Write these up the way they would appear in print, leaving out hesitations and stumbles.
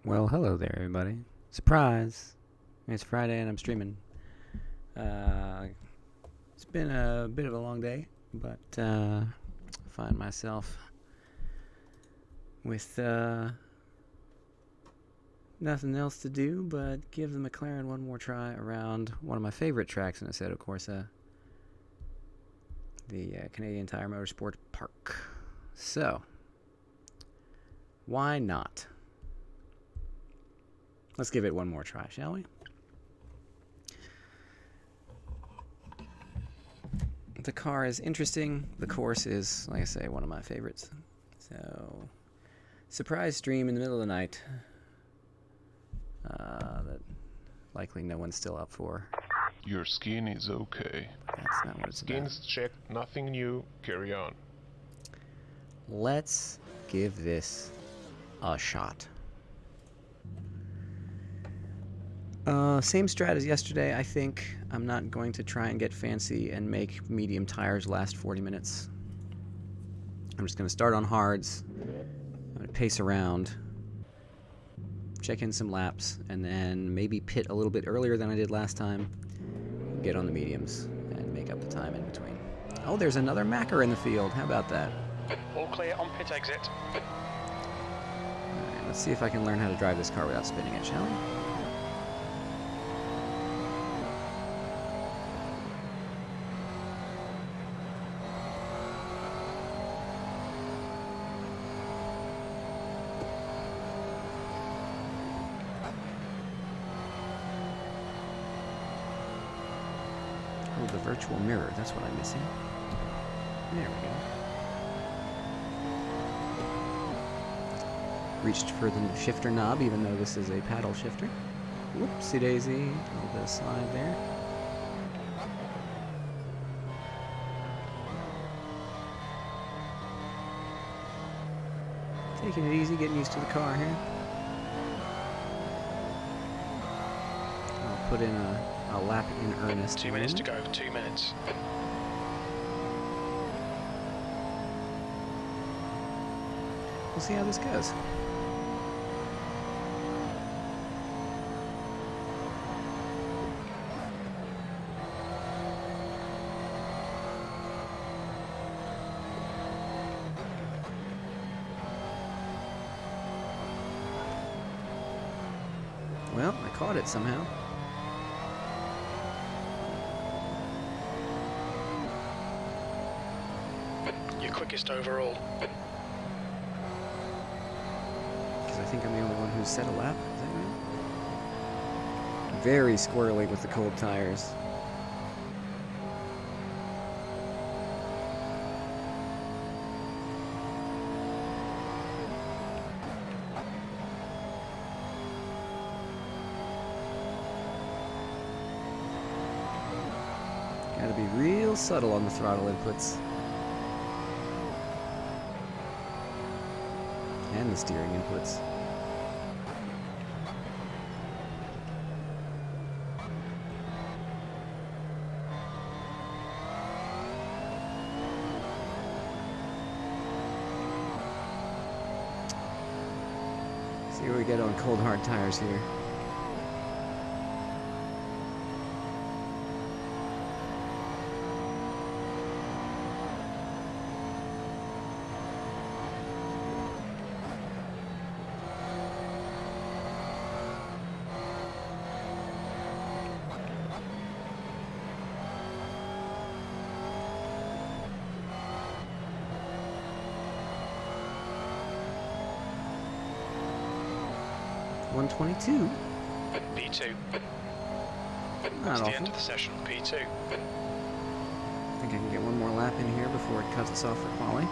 Well, hello there, everybody. Surprise! It's Friday and I'm streaming. It's been a bit of a long day, but I find myself with nothing else to do but give the McLaren one more try around one of my favorite tracks in Assetto Corsa, the Canadian Tire Motorsport Park. So, why not? Let's give it one more try, shall we? The car is interesting. The course is, like I say, one of my favorites. So, surprise stream in the middle of the night that likely no one's still up for. Your skin is okay. That's not what it's about. Skin's checked, nothing new, carry on. Let's give this a shot. Same strat as yesterday, I think. I'm not going to try and get fancy and make medium tires last 40 minutes. I'm just going to start on hards. I'm going to pace around, check in some laps, and then maybe pit a little bit earlier than I did last time. Get on the mediums and make up the time in between. Oh, there's another Macker in the field. How about that? All clear on pit exit. Alright, let's see if I can learn how to drive this car without spinning it, shall we? Oh, the virtual mirror. That's what I'm missing. There we go. Reached for the shifter knob, even though this is a paddle shifter. Whoopsie daisy. A little bit of slide there. Taking it easy, getting used to the car here. I'll put in a lap in earnest. 2 minutes to go, 2 minutes. We'll see how this goes. Well, I caught it somehow. Your quickest overall. Because I think I'm the only one who's set a lap. Is that right? Very squirrely with the cold tires. Gotta be real subtle on the throttle inputs. And the steering inputs. See what we get on cold hard tires here. .122. P2. Not That's the awful. end of the session, P2. I think I can get one more lap in here before it cuts us off for quali.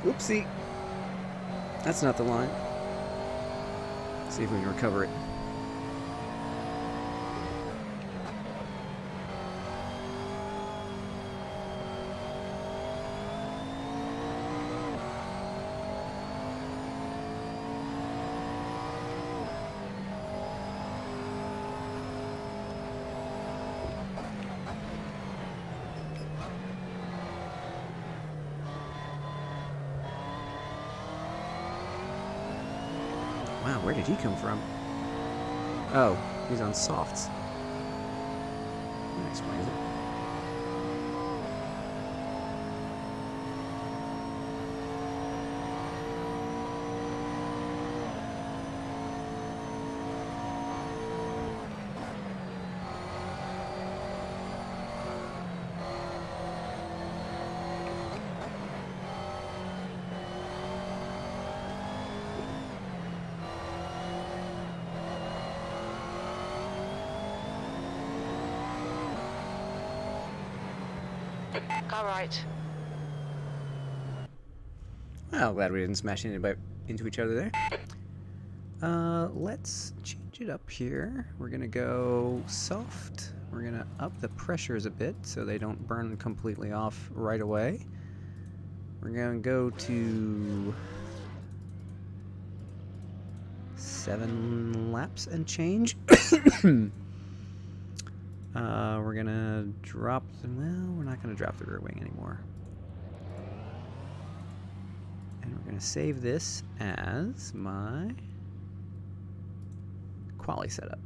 Oopsie. That's not the line. See if we can recover it. Wow, where did he come from? Oh, he's on softs. That explains it. All right. Well, glad we didn't smash into each other there. Let's change it up here. We're gonna go soft. We're gonna up the pressures a bit so they don't burn completely off right away. We're gonna go to 7 laps and change. We're gonna drop well, we're not gonna drop the rear wing anymore. And we're gonna save this as my quali setup.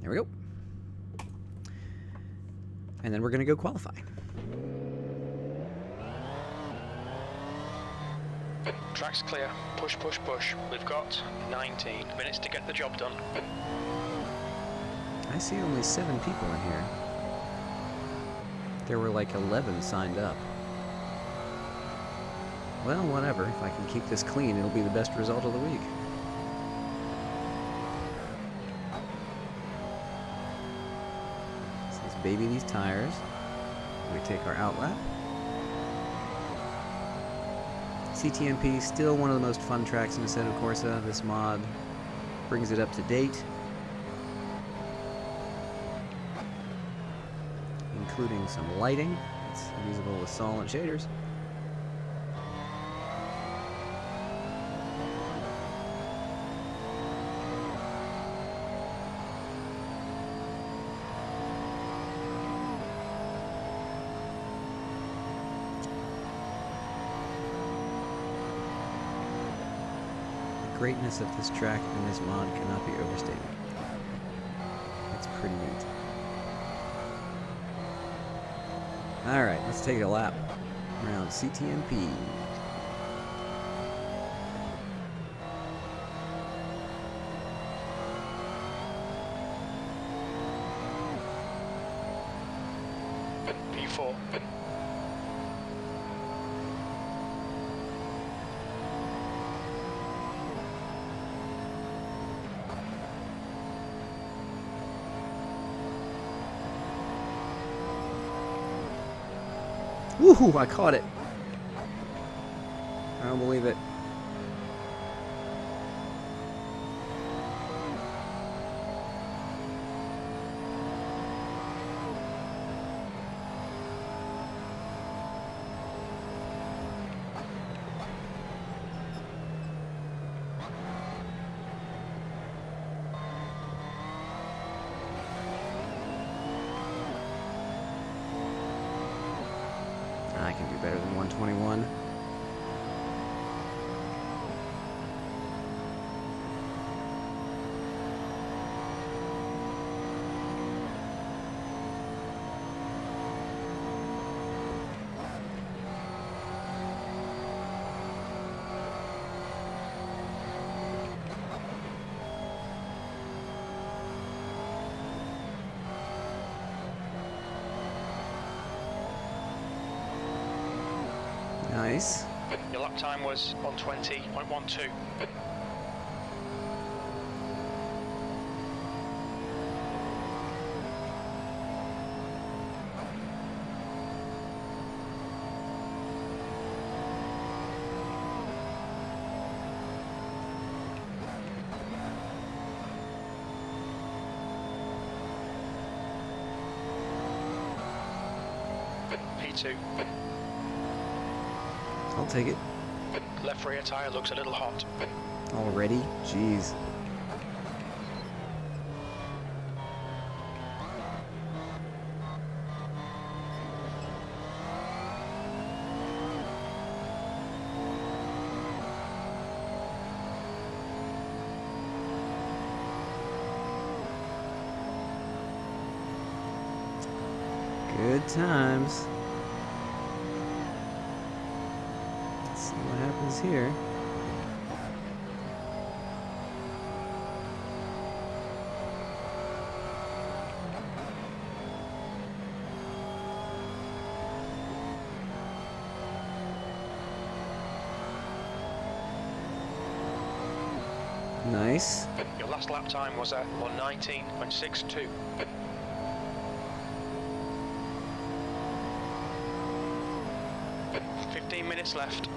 There we go. And then we're gonna go qualify. Track's clear. Push, push, push. We've got 19 minutes to get the job done. I see only 7 people in here. There were like 11 signed up. Well, whatever. If I can keep this clean, it'll be the best result of the week. So let's baby these tires. We take our outlap. CTMP, still one of the most fun tracks in Assetto Corsa. This mod brings it up to date, including some lighting. It's usable with solid shaders. The greatness of this track and this mod cannot be overstated. It's pretty neat. Alright, let's take a lap around CTMP. P4. Woohoo! I caught it. I don't believe it. I can do better than 121. Nice. Your lap time was 120.12. P2. I'll take it. Left rear tyre looks a little hot. Already? Jeez. Good times. Let's see what happens here. Nice. Your last lap time was a 1:19.62. Minutes left.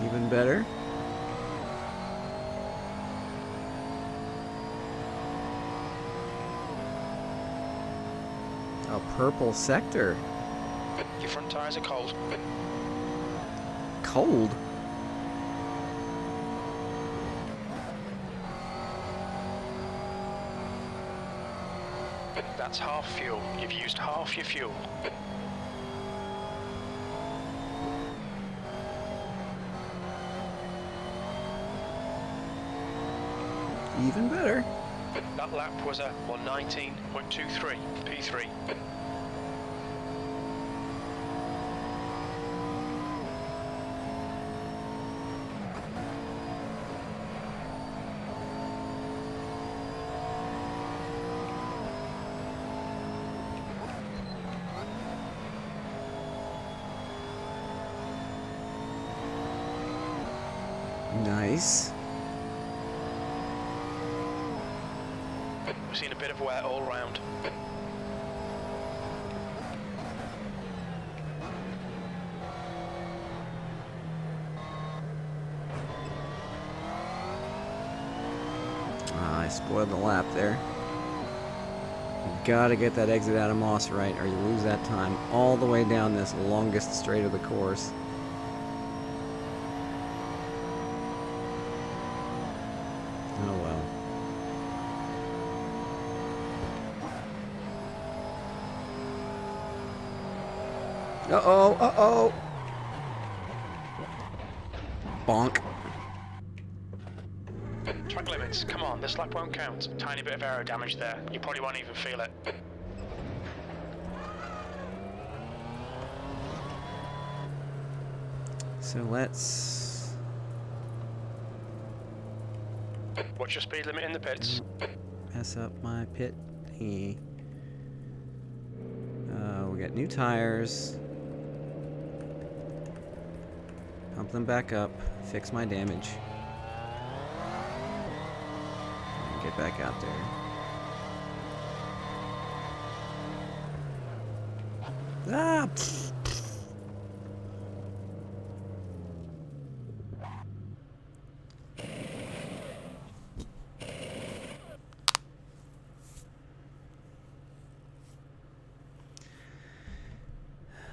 Even better. A purple sector. Your front tyres are cold. Cold? That's half fuel. You've used half your fuel. Even better. That lap was a 1:19.23 P3. Nice. We've seen a bit of wear all round. I spoiled the lap there. You've got to get that exit out of Moss right, or you lose that time all the way down this longest straight of the course. Oh well. Uh-oh, uh-oh. Bonk. Track limits, come on, this lap won't count. Tiny bit of aero damage there. You probably won't even feel it. So let's... What's your speed limit in the pits? mess up my pit thingy. We got new tires. Pump them back up. Fix my damage. And get back out there. Ah! Pfft.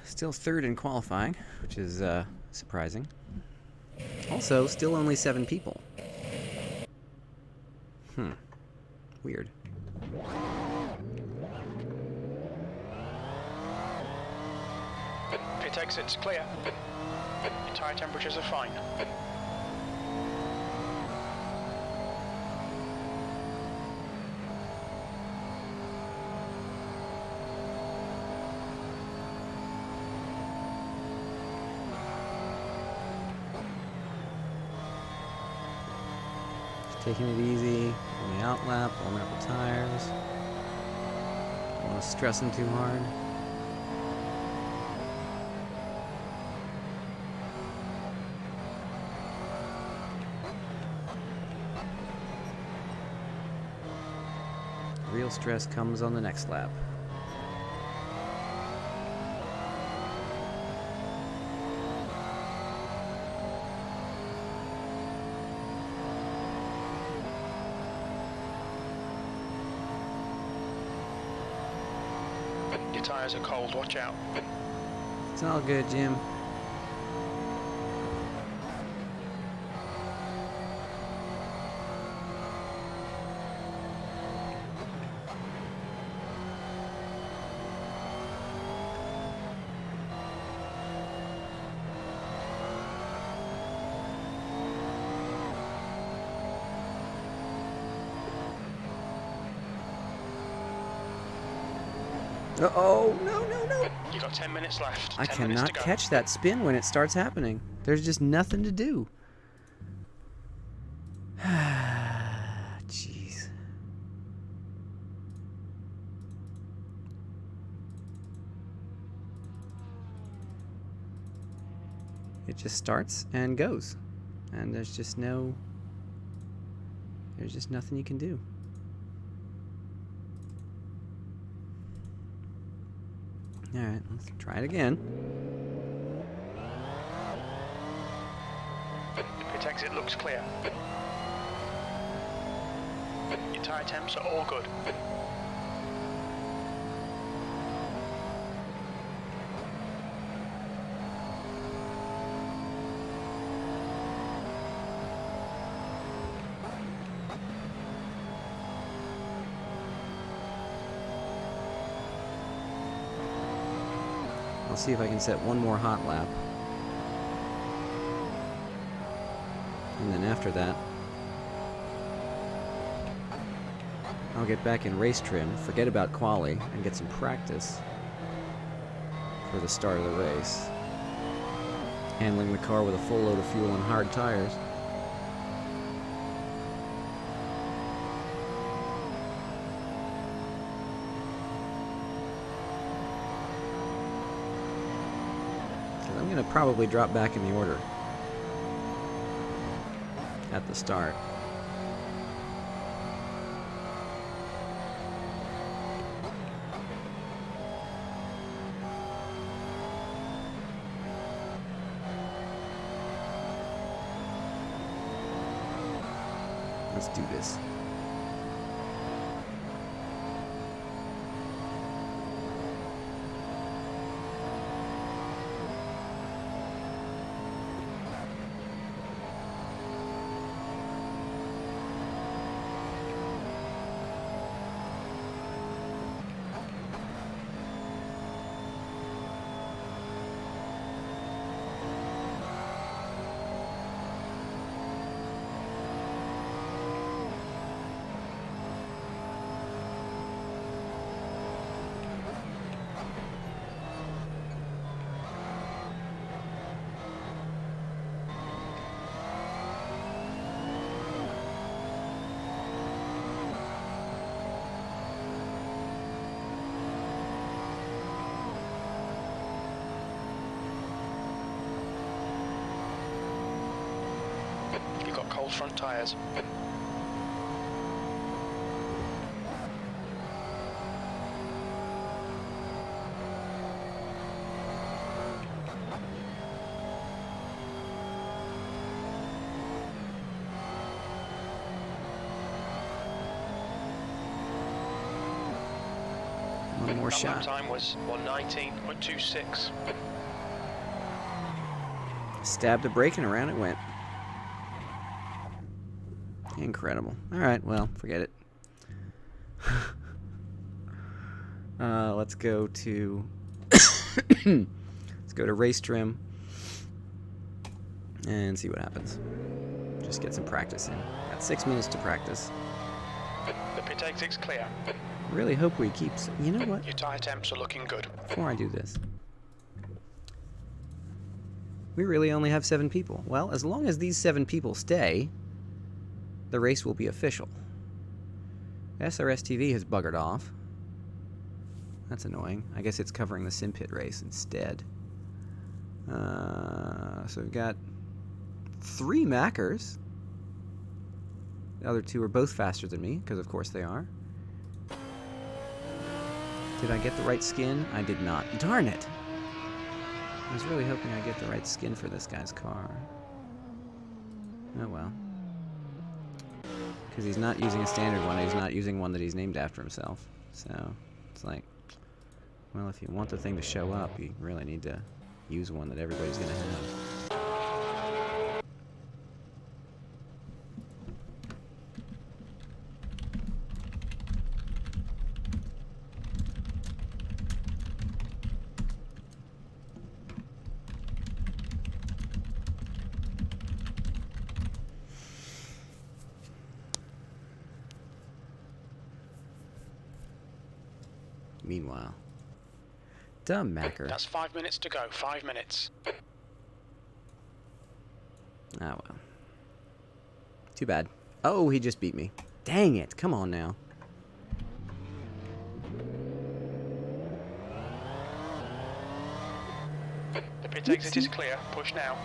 Still third in qualifying, which is surprising. Also, still only 7 people. Weird. Pit exit's clear. Your tyre temperatures are fine. Taking it easy on the out lap, warming up the tires. Don't want to stress them too hard. Real stress comes on the next lap. Your tyres are cold, watch out. It's all good, Jim. Uh-oh, no. You got 10 minutes left. I 10 minutes to cannot go. catch that spin when it starts happening. There's just nothing to do. Jeez. It just starts and goes. And there's just nothing you can do. Alright, let's try it again. Pit exit looks clear. Your tyre temps are all good. I'll see if I can set one more hot lap. And then after that, I'll get back in race trim, forget about quali, and get some practice for the start of the race. Handling the car with a full load of fuel and hard tires. I'm going to probably drop back in the order at the start. Let's do this. You've got cold front tyres. One more That shot. lap time was 1:19.26. Stabbed the brake and around it went. Incredible. Alright, well, forget it. Let's go to let's go to race trim and see what happens. Just get some practice in. Got 6 minutes to practice. The pit exit's clear. Really hope we keep... You know what? Your tyre temps are looking good. Before I do this, we really only have 7 people. Well, as long as these 7 people stay, the race will be official. SRS TV has buggered off. That's annoying. I guess it's covering the Sim Pit race instead. So we've got 3 Mackers. The other 2 are both faster than me, because of course they are. Did I get the right skin? I did not. Darn it! I was really hoping I'd get the right skin for this guy's car. Oh well. Because he's not using a standard one, he's not using one that he's named after himself. So, it's like, Well, if you want the thing to show up, you really need to use one that everybody's going to have. Meanwhile, dumb Macker. That's 5 minutes to go. 5 minutes. Ah, well. Too bad. Oh, he just beat me. Dang it. Come on now. The pit exit is clear. Push now.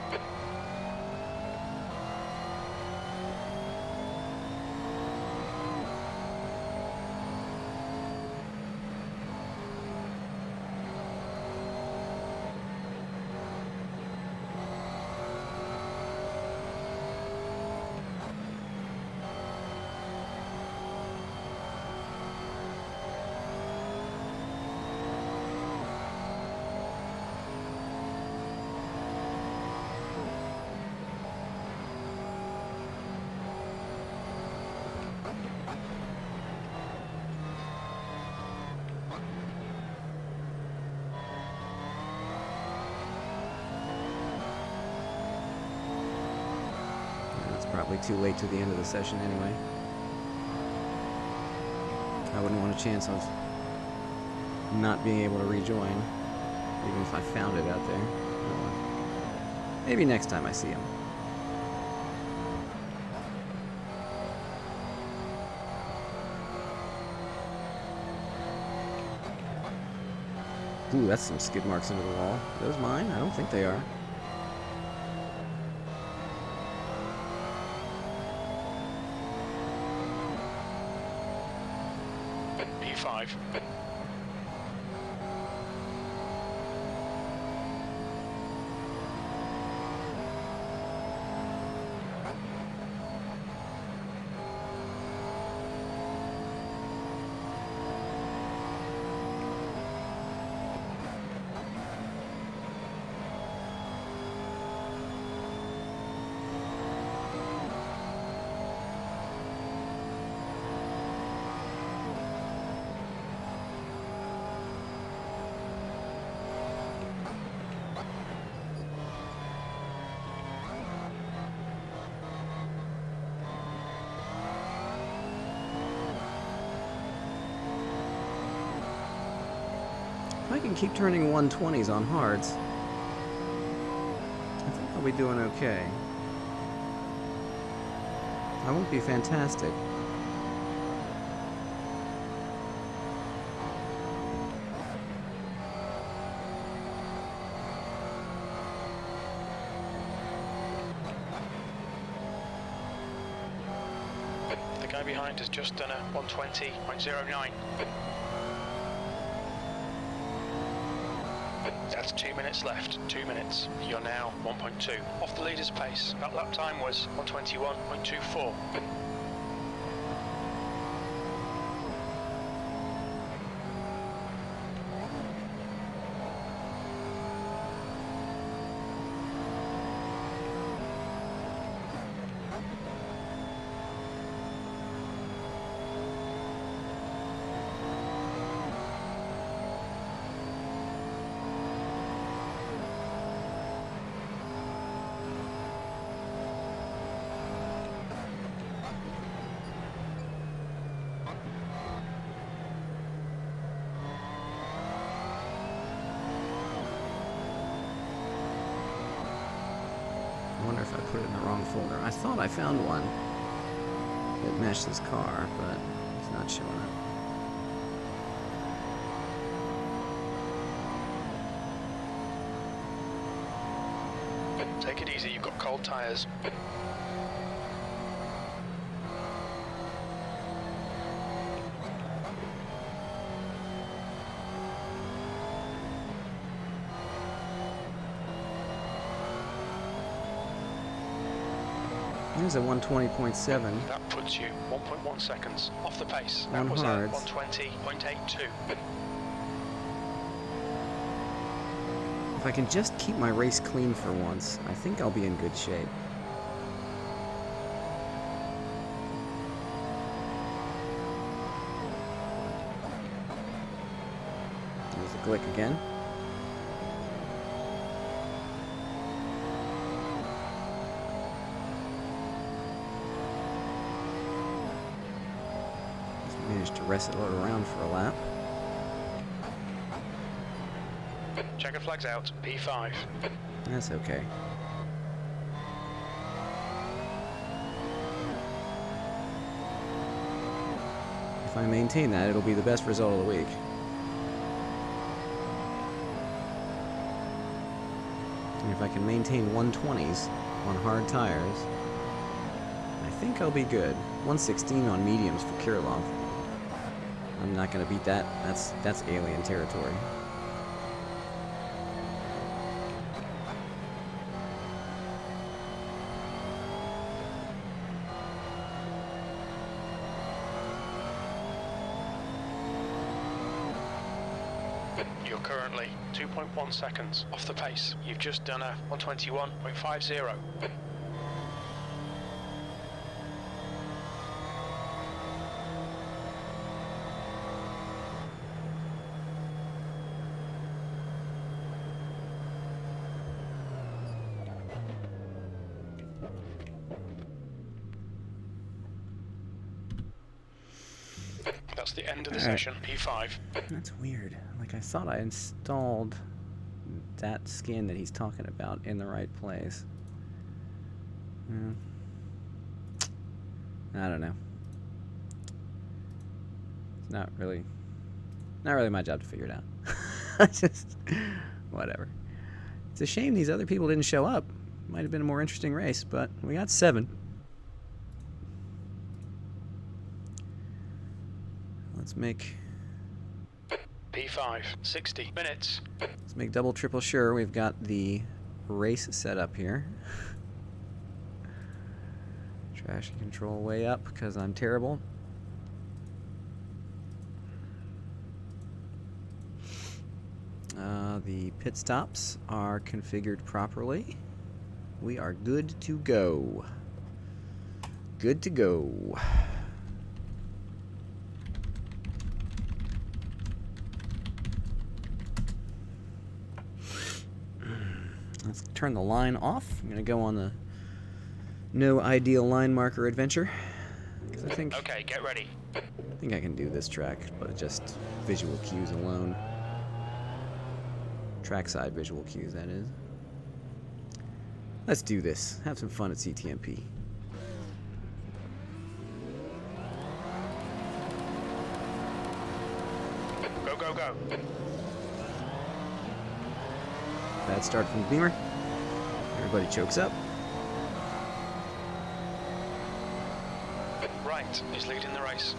Probably too late to the end of the session anyway. I wouldn't want a chance of not being able to rejoin, even if I found it out there. Oh, well. Maybe next time I see him. Ooh, that's some skid marks into the wall. Are those mine? I don't think they are. P5. If I can keep turning 120s on hards, I think I'll be doing okay. I won't be fantastic. The guy behind has just done a 120.09. That's 2 minutes left. 2 minutes. You're now 1.2. Off the leader's pace. That lap time was 121.24. I wonder if I put it in the wrong folder. I thought I found one that matched this car, but it's not showing up. Take it easy, you've got cold tyres. Here's a 120.7. That puts you 1.1 seconds off the pace. On That was hards. a 120.82. If I can just keep my race clean for once, I think I'll be in good shape. There's the glick again. Just managed to wrestle it around for a lap. Checker flags out, P5. That's okay. If I maintain that, it'll be the best result of the week. And if I can maintain 120s on hard tires, I think I'll be good. 116 on mediums for Kirilov. I'm not going to beat that. That's alien territory. You're currently 2.1 seconds off the pace. You've just done a 121.50. That's the end of the session, P5. That's weird. Like, I thought I installed that skin that he's talking about in the right place. I don't know. It's not really my job to figure it out. I just, whatever. It's a shame these other people didn't show up. Might have been a more interesting race, but we got 7. Let's make P5, 60 minutes. Let's make double, triple sure we've got the race set up here. Traction control way up because I'm terrible. The pit stops are configured properly. We are good to go. Good to go. Let's turn the line off. I'm going to go on the no ideal line marker adventure. 'Cause I think, Okay, get ready. I think I can do this track, but just visual cues alone. Trackside visual cues, that is. Let's do this. Have some fun at CTMP. Go, go, go. Bad start from the Beamer. Everybody chokes up. Right is leading the race.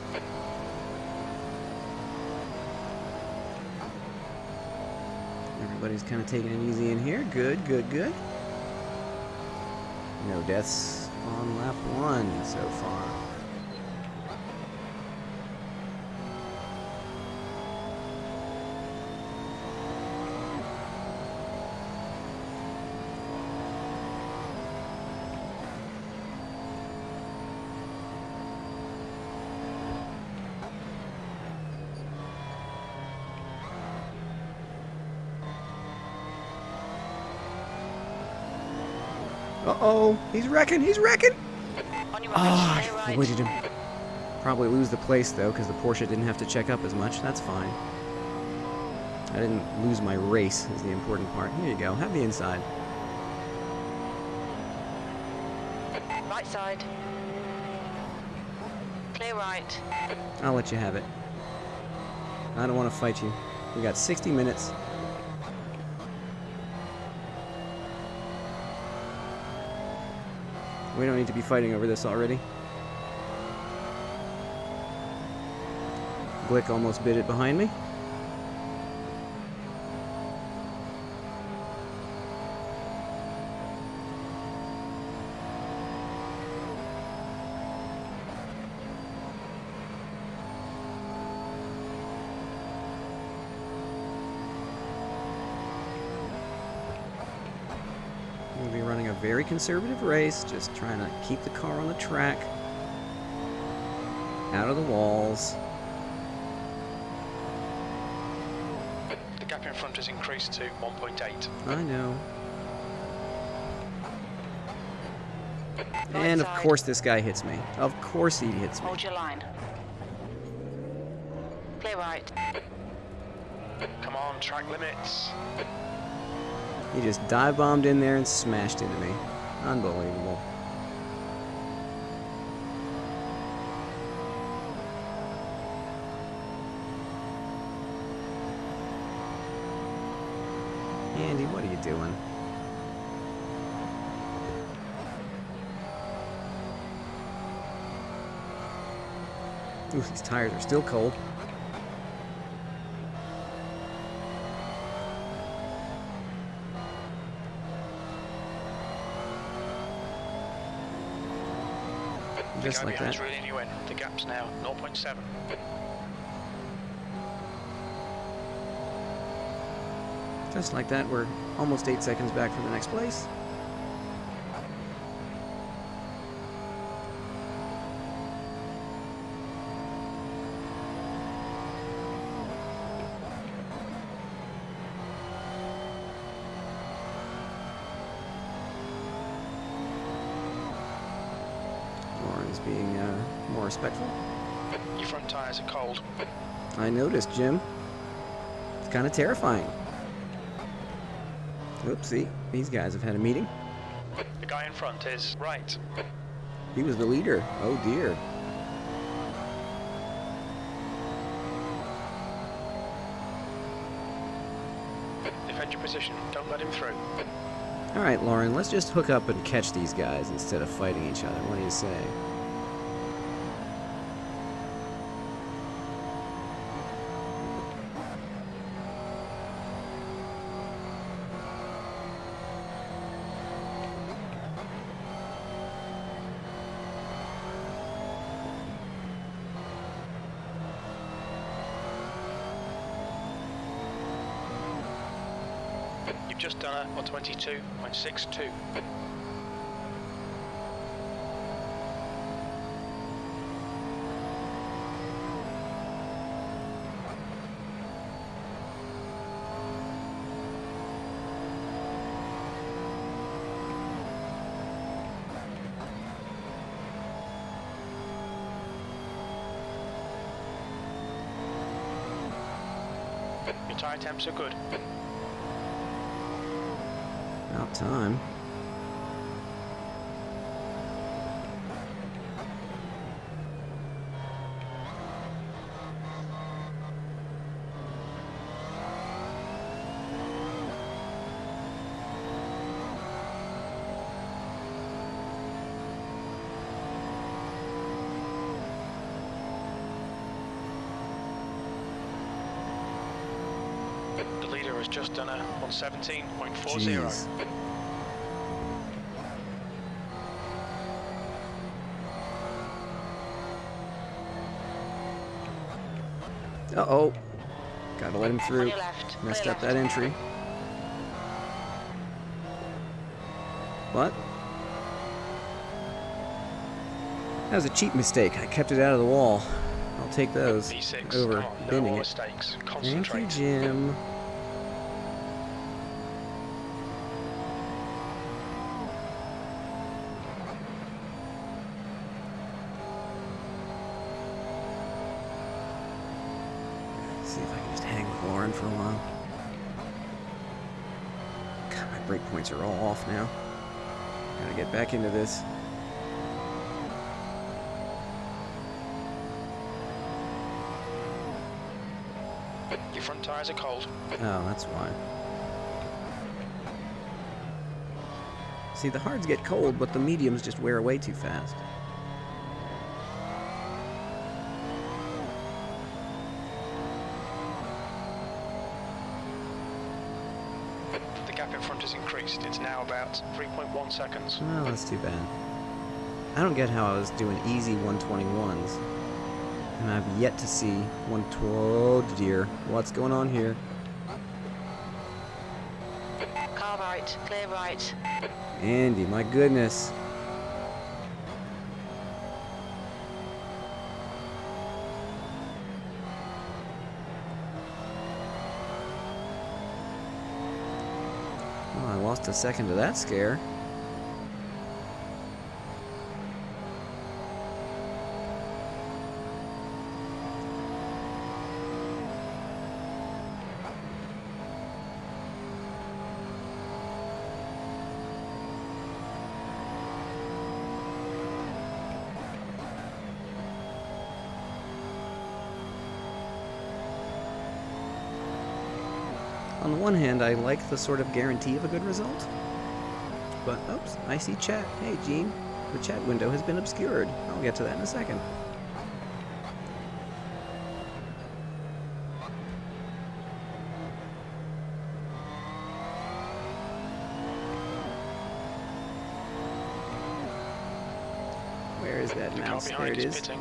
Everybody's kind of taking it easy in here. Good, good, good. No deaths on lap 1 so far. Uh-oh, he's wrecking, he's wrecking! Ah, I avoided him. Probably lose the place, though, because the Porsche didn't have to check up as much. That's fine. I didn't lose my race, is the important part. Here you go, have the inside. Right side. Clear right. I'll let you have it. I don't want to fight you. We got 60 minutes. We don't need to be fighting over this already. Glick almost bit it behind me. I'm going to be running a very conservative race, just trying to keep the car on the track, out of the walls. The gap in front has increased to 1.8. I know. Right And of side. course this guy hits me. Of course he hits me. Hold your line. Clear right. Come on, track limits. He just dive bombed in there and smashed into me. Unbelievable. Andy, what are you doing? Ooh, these tires are still cold. Just the guy like behind's that. reeling you in. The gap's now 0.7. Just like that, we're almost 8 seconds back from the next place. Lauren's being more respectful. Your front tyres are cold. I noticed, Jim. It's kind of terrifying. Oopsie, these guys have had a meeting. The guy in front is right. He was the leader. Oh dear. Defend your position. Don't let him through. All right, Lauren, let's just hook up and catch these guys instead of fighting each other. What do you say? You've just done it on 22.62. Your tyre temps are good. About time. The leader has just done it on 17.40. Jeez. Uh-oh. Gotta let him On through. your left. Messed Clear up left. that entry. What? That was a cheap mistake. I kept it out of the wall. I'll take those V6. over Come on, no bending more it. mistakes. Thank Concentrate. you, Jim. See if I can just hang with Lauren for a while. God, my brake points are all off now. Gotta get back into this. Your front tyres are cold. Oh, that's why. See, the hards get cold, but the mediums just wear away too fast. The gap in front has increased. It's now about 3.1 seconds. Well, that's too bad. I don't get how I was doing easy 121s. And I've yet to see 112. Oh dear. What's going on here? Car right. right, clear right. Andy, my goodness. Well, I lost a second to that scare. On the one hand, I like the sort of guarantee of a good result. But, oops, I see chat. Hey, Gene, the chat window has been obscured. I'll get to that in a second. Where is that The car mouse? There behind it is is. pitting.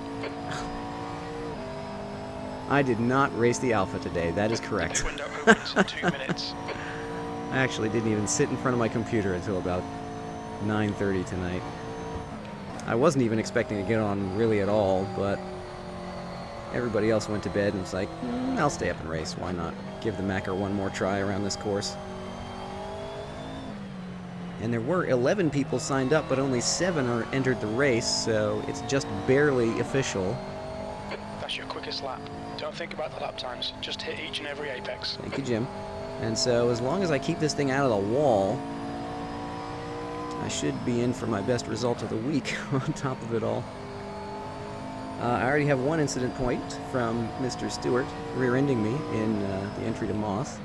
I did not race the Alpha today. That is The correct. pit window opens in 2 minutes. I actually didn't even sit in front of my computer until about 9:30 tonight. I wasn't even expecting to get on really at all, but everybody else went to bed and was like, I'll stay up and race. Why not? Give the Macker one more try around this course. And there were 11 people signed up, but only 7 are entered the race, so it's just barely official. That's your quickest lap. Don't think about the lap times. Just hit each and every apex. Thank you, Jim. And so as long as I keep this thing out of the wall, I should be in for my best result of the week on top of it all. I already have one incident point from Mr. Stewart rear-ending me in the entry to Moss,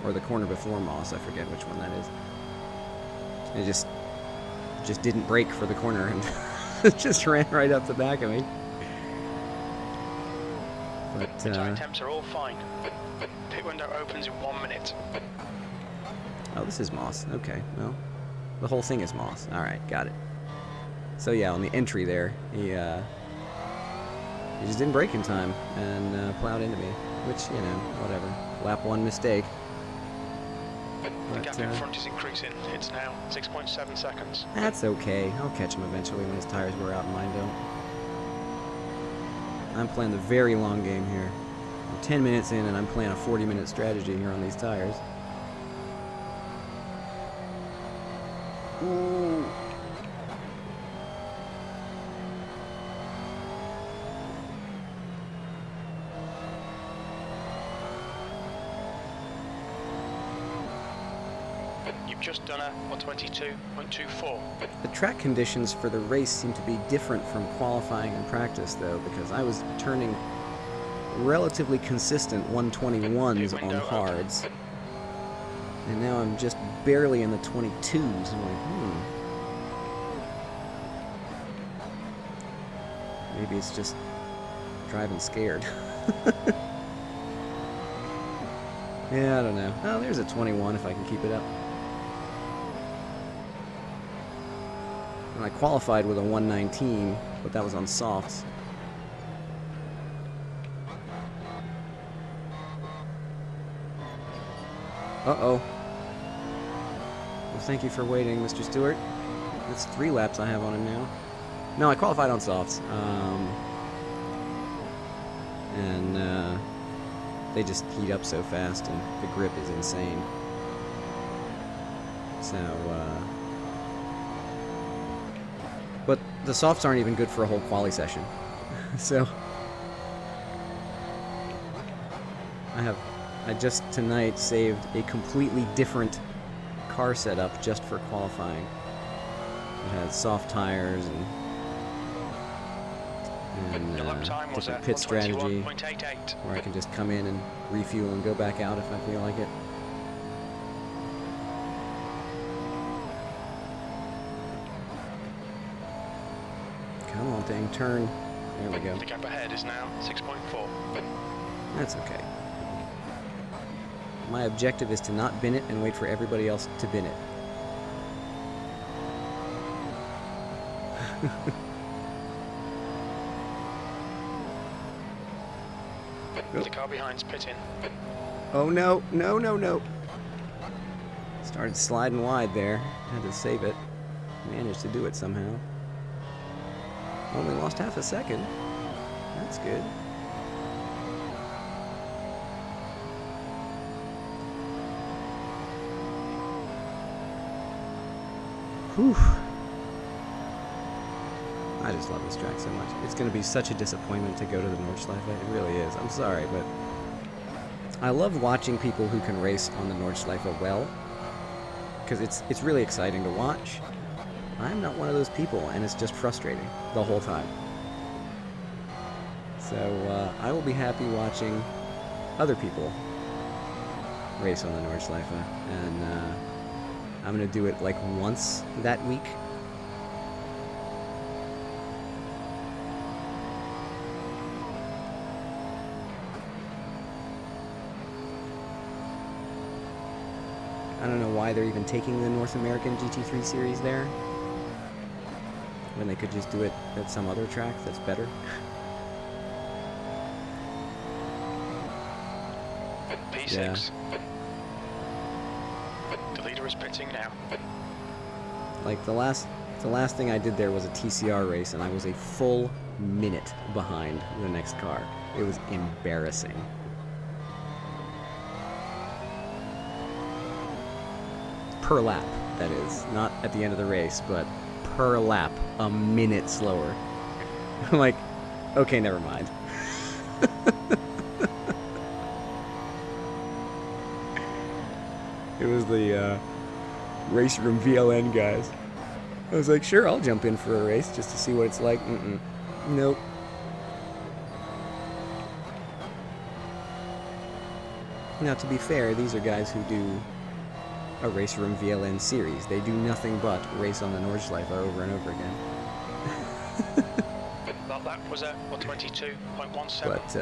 or the corner before Moss, I forget which one that is. It just didn't brake for the corner and it just ran right up the back of me. But The tyre temps are all fine. Pit window opens in 1 minute. oh, this is Moss. Okay, well, the whole thing is Moss. All right, got it. So yeah, on the entry there, he just didn't brake in time and plowed into me, which, you know, whatever. Lap 1 mistake. The But, gap in front is increasing. It's now 6.7 seconds. that's okay. I'll catch him eventually when his tires wear out and mine don't. I'm playing the very long game here. I'm 10 minutes in and I'm playing a 40-minute strategy here on these tires. Ooh. You've just done a 122.24. The track conditions for the race seem to be different from qualifying and practice, though, because I was turning relatively consistent 121s on hards, and now I'm just barely in the 22s. I'm like, maybe it's just driving scared. Yeah, I don't know. Oh, there's a 21 if I can keep it up. And I qualified with a 119, but that was on softs. Uh-oh. Well, thank you for waiting, Mr. Stewart. That's 3 laps I have on him now. No, I qualified on softs. They just heat up so fast, and the grip is insane. So, but the softs aren't even good for a whole quali session. So, I just tonight saved a completely different car setup just for qualifying. It has soft tires and Your lap time was different at pit strategy 121.88. where I can just come in and refuel and go back out if I feel like it. Come on, thing, turn. There we go. The gap ahead is now 6.4. That's okay. My objective is to not bin it and wait for everybody else to bin it. The car behind's pitting. Oh no, no, no, no. Started sliding wide there. Had to save it. Managed to do it somehow. Only lost half a second. That's good. Whew. I just love this track so much. It's going to be such a disappointment to go to the Nordschleife. It really is. I'm sorry, but I love watching people who can race on the Nordschleife well, because it's really exciting to watch. I'm not one of those people, and it's just frustrating the whole time. So I will be happy watching other people race on the Nordschleife, and I'm going to do it like once that week. I don't know why they're even taking the North American GT3 series there, when they could just do it at some other track that's better. P6. Yeah. The leader is pitting now. Like the last thing I did there was a TCR race, and I was a full minute behind the next car. It was embarrassing. Per lap, that is. Not at the end of the race, but per lap, a minute slower. I'm like, okay, never mind. It was the race room VLN guys. I was like, sure, I'll jump in for a race just to see what it's like. Nope. Now, to be fair, these are guys who do a race room VLN series. They do nothing but race on the Nordschleife over and over again. That lap was at 122.17. But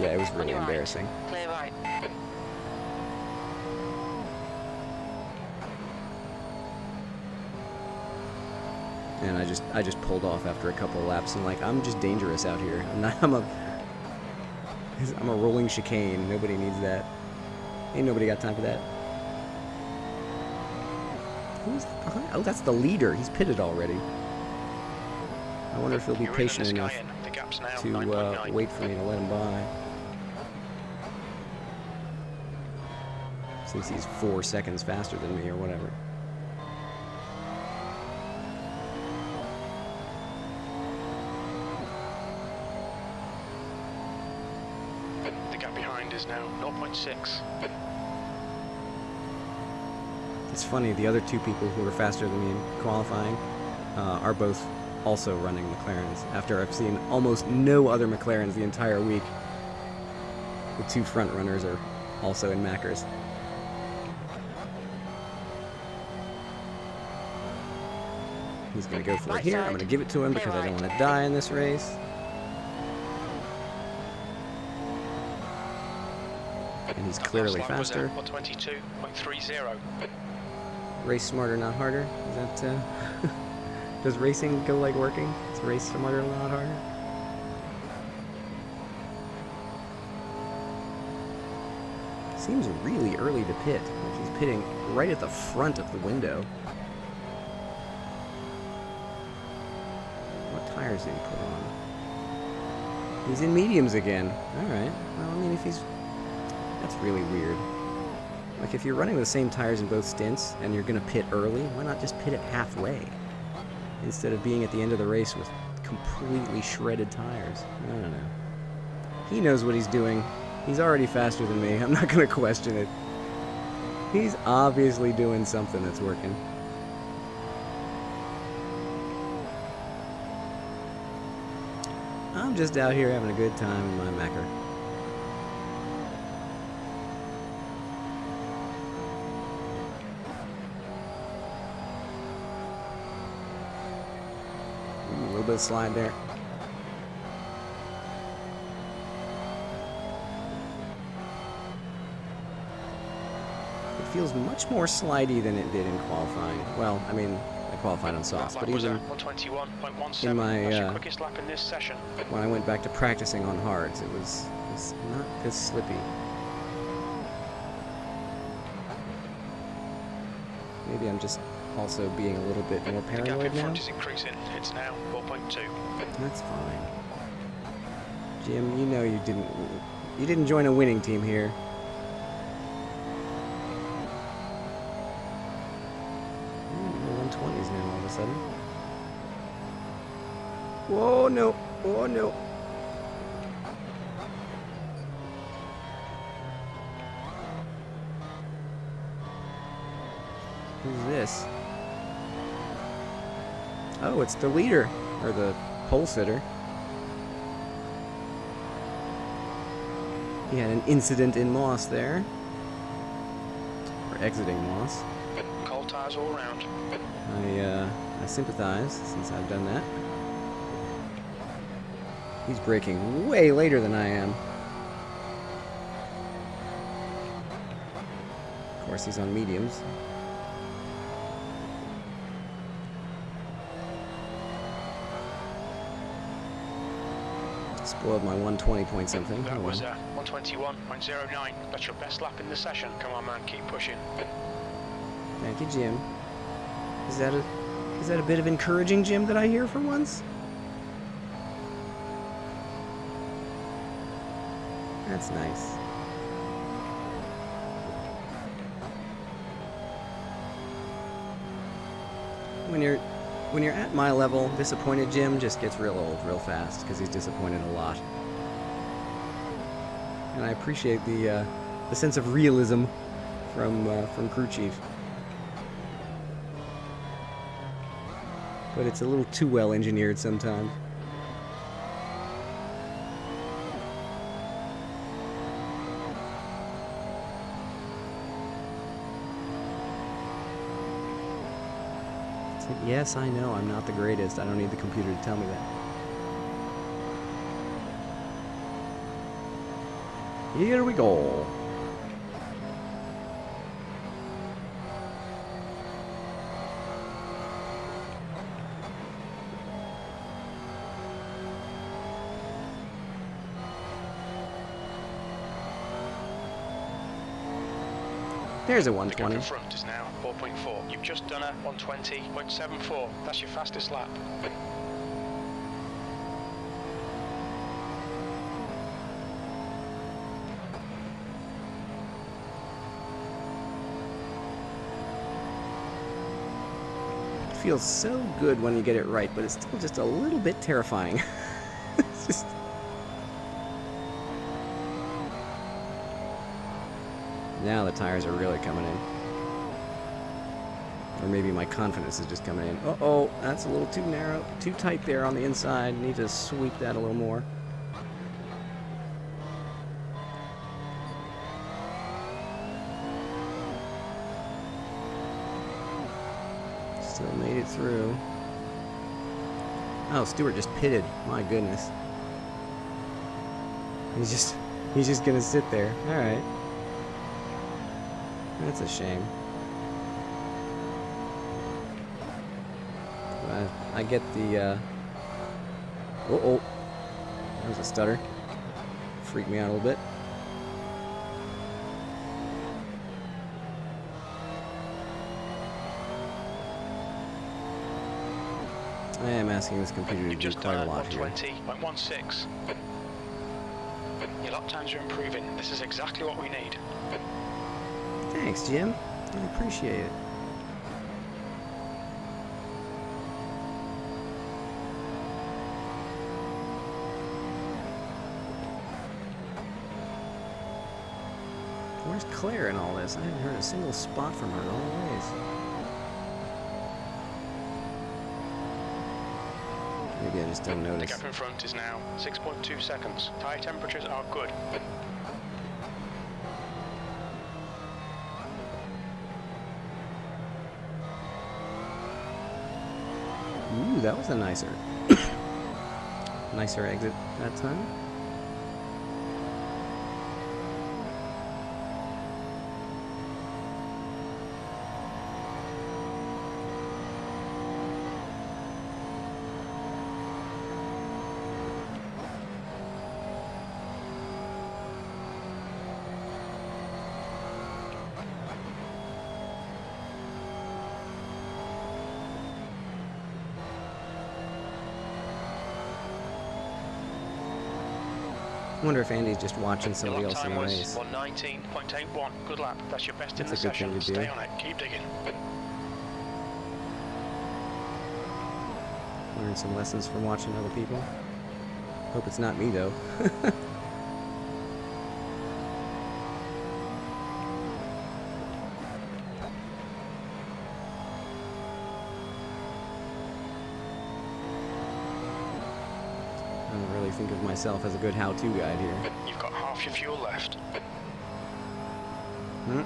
yeah, it was really embarrassing. Clear right. And I just pulled off after a couple of laps, and like, I'm just dangerous out here. I'm a rolling chicane. Nobody needs that. Ain't nobody got time for that. Who's behind? Oh, that's the leader. He's pitted already. I wonder if he'll be patient enough to wait for me to let him by. Since he's 4 seconds faster than me or whatever. The gap behind is now 0.6. It's funny, the other two people who were faster than me in qualifying are both also running McLarens. After I've seen almost no other McLarens the entire week, the two front runners are also in Mackers. He's going to go for it here. I'm going to give it to him because I don't want to die in this race. And he's clearly faster. 22.30. Race smarter, not harder. Is that, does racing go like working? Is race smarter, not harder? Seems really early to pit. He's pitting right at the front of the window. What tires did he put on? He's in mediums again. Alright. Well, I mean, if he's... That's really weird. Like, if you're running the same tires in both stints and you're going to pit early, why not just pit it halfway? Instead of being at the end of the race with completely shredded tires. I don't know. He knows what he's doing. He's already faster than me. I'm not going to question it. He's obviously doing something that's working. I'm just out here having a good time in my Macker. A little bit of slide there. It feels much more slidey than it did in qualifying. Well, I mean, I qualified on softs, but even in my quickest lap in this session. When I went back to practicing on hards, it was not as slippy. Maybe I'm just also being a little bit more The gap in paranoid now. front is increasing. It's now 4.2. That's fine. Jim, you know you didn't join a winning team here. The 120s now all of a sudden. Whoa, no. Oh, no. Who's this? Oh, it's the leader, or the pole sitter. He had an incident in Moss there. Or exiting Moss. Cold tyres all round. I sympathize, since I've done that. He's braking way later than I am. Of course, he's on mediums. Spoiled my 120 point something. That was 121.09. That's your best lap in the session. Come on, man, keep pushing. Thank you, Jim. Is that a bit of encouraging, Jim, that I hear for once? That's nice. When you're at my level, disappointed Jim just gets real old real fast because he's disappointed a lot. And I appreciate the sense of realism from crew chief. But it's a little too well engineered sometimes. It's like, yes, I know I'm not the greatest. I don't need the computer to tell me that. Here we go. There's a The gap 120. in front is now 4.4. You've just done a 120.74. That's your fastest lap. It feels so good when you get it right, but it's still just a little bit terrifying. It's just... Now the tires are really coming in. Or maybe my confidence is just coming in. Uh-oh, that's a little too narrow, too tight there on the inside. Need to sweep that a little more. Still made it through. Oh, Stewart just pitted. My goodness. He's just gonna sit there. All right. That's a shame. I get the, uh-oh. That was a stutter. Freaked me out a little bit. I am asking this computer to You've do just quite a done lot here. 120.16. Your lap times are improving. This is exactly what we need. Thanks, Jim. I appreciate it. Where's Claire in all this? I haven't heard a single spot from her all the ways. Maybe I just don't The notice. gap in front is now 6.2 seconds. Tyre temperatures are good. Ooh, that was a nicer exit that time. I wonder if Andy's just watching Your somebody lap else in time the was race. 1:19.81. Good lap. That's your best in That's the a good thing session. to do. Stay on it. Keep digging. Learn some lessons from watching other people. Hope it's not me, though. I don't really think of myself as a good how-to guide here. You've got half your fuel left. Hmm.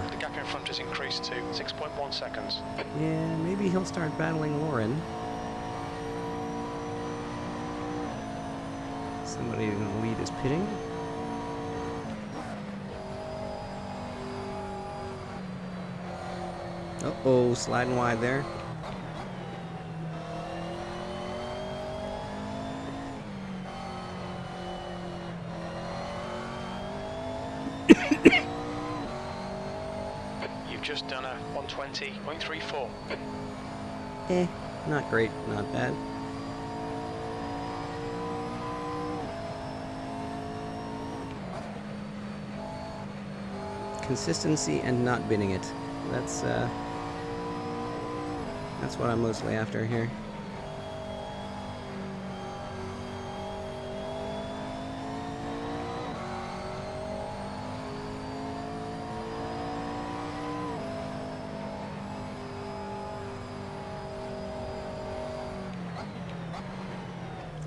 The gap in front has increased to 6.1 seconds. Yeah, maybe he'll start battling Lauren. Somebody in the lead is pitting. Uh-oh, sliding wide there. You've just done a 1:20.34. Not great, not bad. Consistency and not binning it. That's what I'm mostly after here.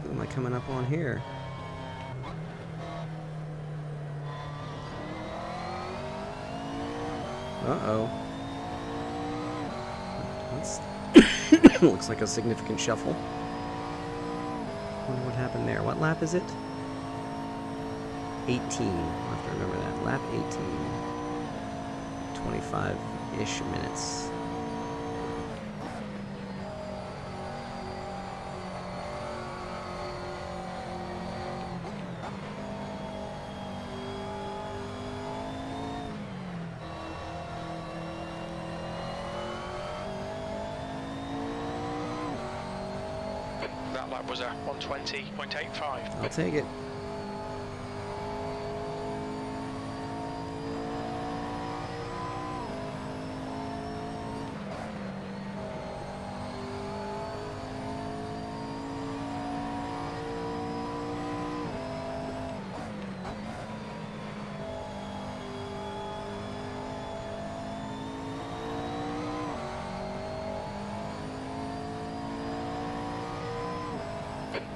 Who am I coming up on here? Uh-oh. That's looks like a significant shuffle. Wonder what happened there. What lap is it? 18. I'll have to remember that. Lap 18. 25-ish minutes. That lap was a 1:20.85. I'll take it.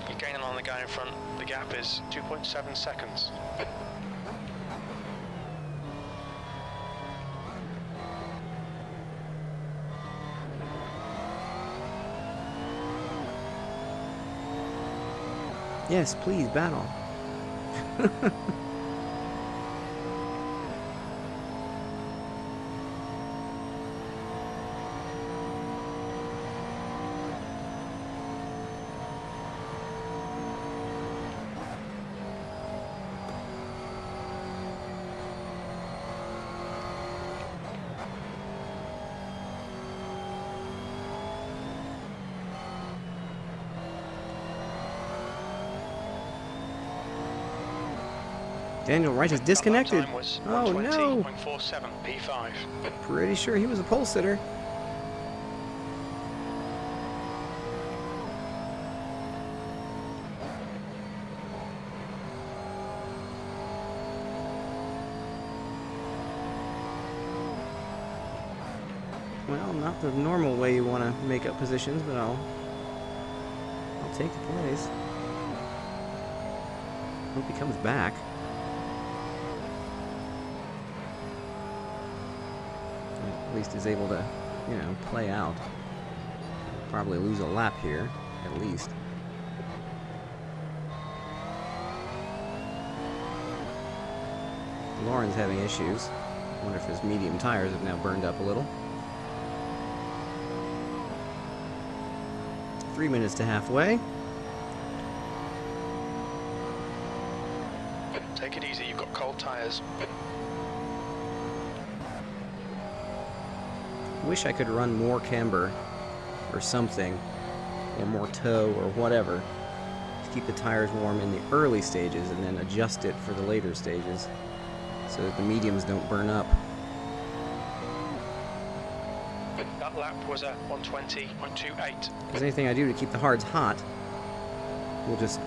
You're gaining on the guy in front. The gap is 2.7 seconds. Yes, please, battle. Daniel Wright is disconnected. That lap time was Oh no! 1:20.47 P5. Pretty sure he was a pole sitter. Well, not the normal way you want to make up positions, but I'll take the place. Hope he comes back. At least is able to, play out. Probably lose a lap here, at least. Lauren's having issues. Wonder if his medium tires have now burned up a little. 3 minutes to halfway. Take it easy, you've got cold tyres. Wish I could run more camber or something, or more tow or whatever, to keep the tires warm in the early stages and then adjust it for the later stages so that the mediums don't burn up. That lap was a 120.28. Because anything I do to keep the hards hot will just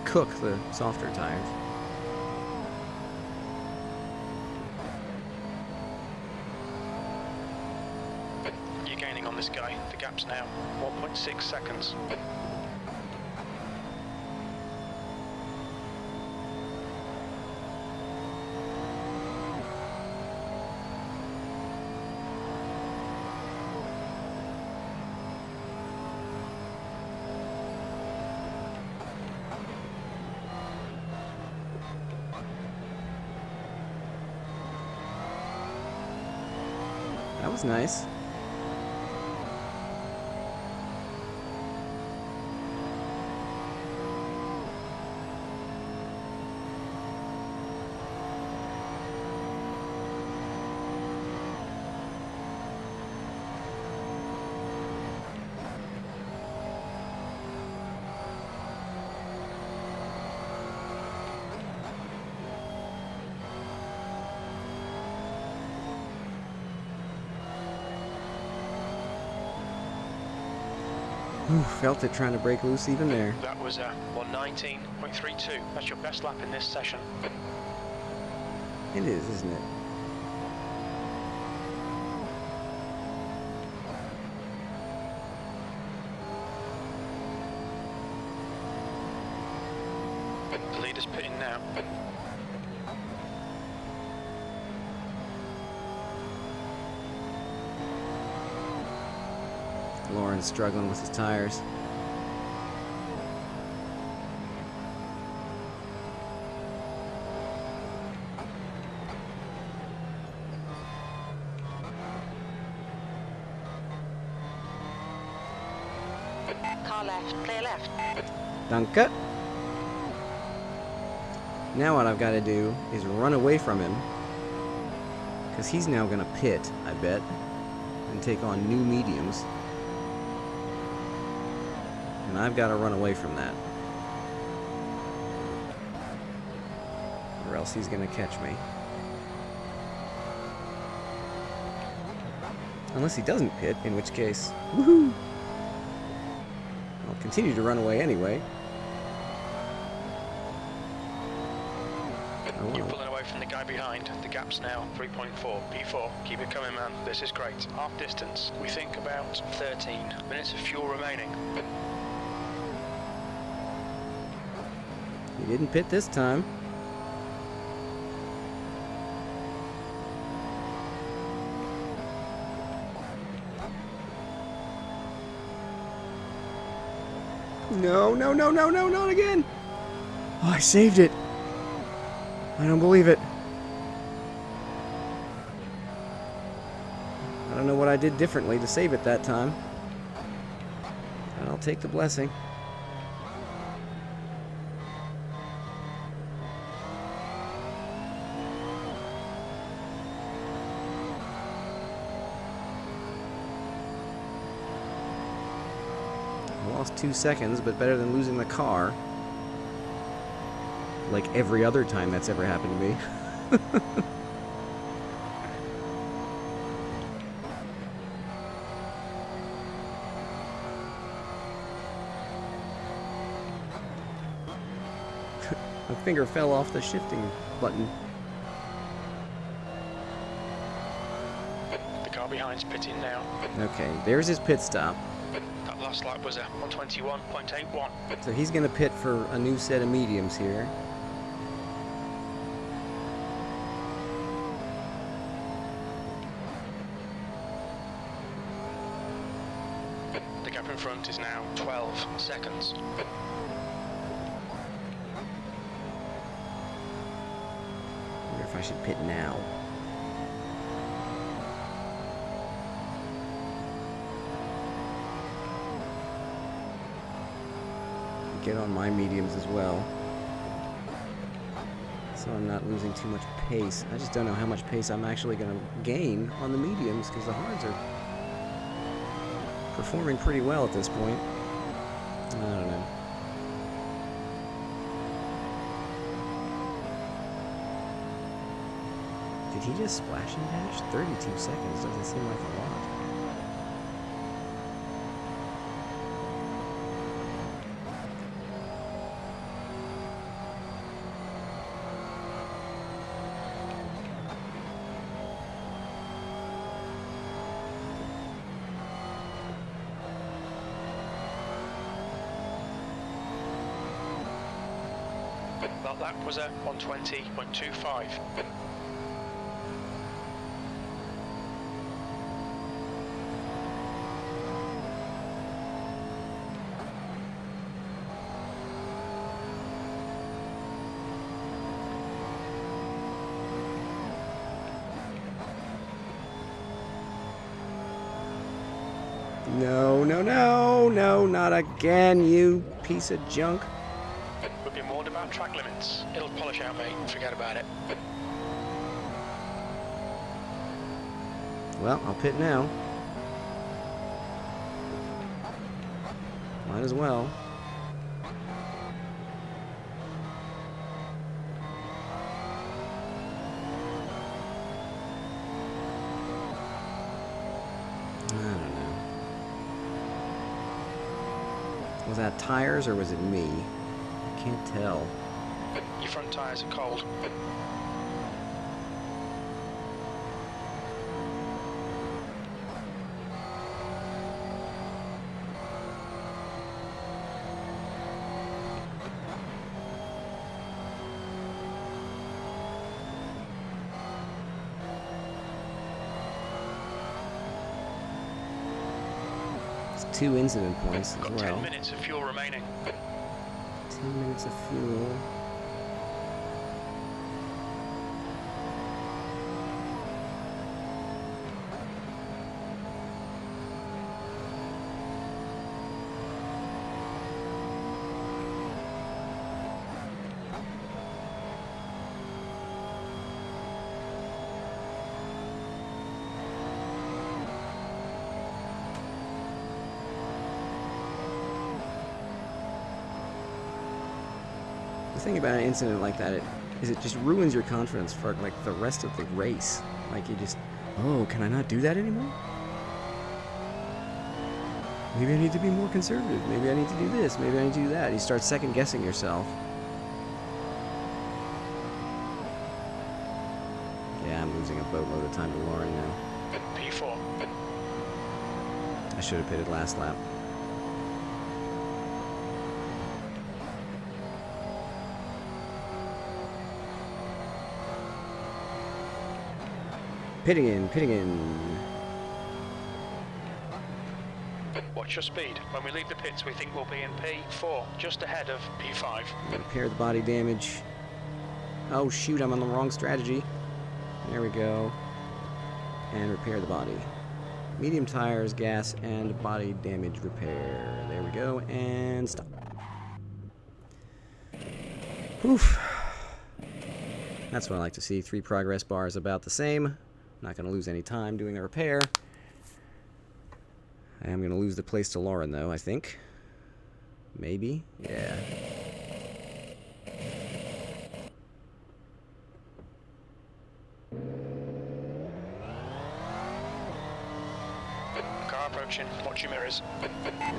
cook the softer tires. You're gaining on this guy. The gap's now 1.6 seconds. That was nice. Ooh, felt it trying to break loose even there. That was a 119.32. That's your best lap in this session. It is, isn't it? The leader's pitting now. Lauren's struggling with his tires. Car left, clear left. Danke. Now what I've got to do is run away from him, because he's now going to pit, I bet, and take on new mediums. And I've got to run away from that, or else he's going to catch me. Unless he doesn't pit, in which case, woohoo! I'll continue to run away anyway. You're pulling away from the guy behind. The gap's now 3.4. P4. Keep it coming, man. This is great. Half distance. We think about 13 minutes of fuel remaining. He didn't pit this time. No, no, no, no, no, not again! Oh, I saved it! I don't believe it. I don't know what I did differently to save it that time. And I'll take the blessing. I lost 2 seconds, but better than losing the car. Like every other time that's ever happened to me. My finger fell off the shifting button. The car behind's pitting now. Okay, there's his pit stop. That last lap was a 121.81. So he's going to pit for a new set of mediums here. The gap in front is now 12 seconds. I wonder if I should pit now. Get on my mediums as well. so I'm not losing too much pace. I just don't know how much pace I'm actually going to gain on the mediums because the hards are performing pretty well at this point. I don't know. Did he just splash and dash? 32 seconds doesn't seem like a lot. That lap was at 120.25. No, no, no, no, not again, you piece of junk. We've been warned about track limits. It'll polish out, mate. Forget about it. Well, I'll pit now. Might as well. I don't know. Was that tires or was it me? I can't tell. Your front tyres are cold. It's 2 incident points as Got well. 10 minutes of fuel remaining. 10 minutes of fuel. The thing about an incident like that is it just ruins your confidence for like the rest of the race. Like you just, oh, can I not do that anymore? Maybe I need to be more conservative. Maybe I need to do this. Maybe I need to do that. You start second guessing yourself. Yeah, I'm losing a boatload of time to Lauren now. P4. I should have pitted last lap. Pitting in, pitting in. Watch your speed. When we leave the pits, we think we'll be in P4, just ahead of P5. Repair the body damage. Oh shoot, I'm on the wrong strategy. There we go. And repair the body. Medium tires, gas, and body damage repair. There we go, and stop. Oof. That's what I like to see. 3 progress bars about the same. Not going to lose any time doing the repair. I am going to lose the place to Lauren, though, I think. Maybe? Yeah. Car approaching. Watch your mirrors.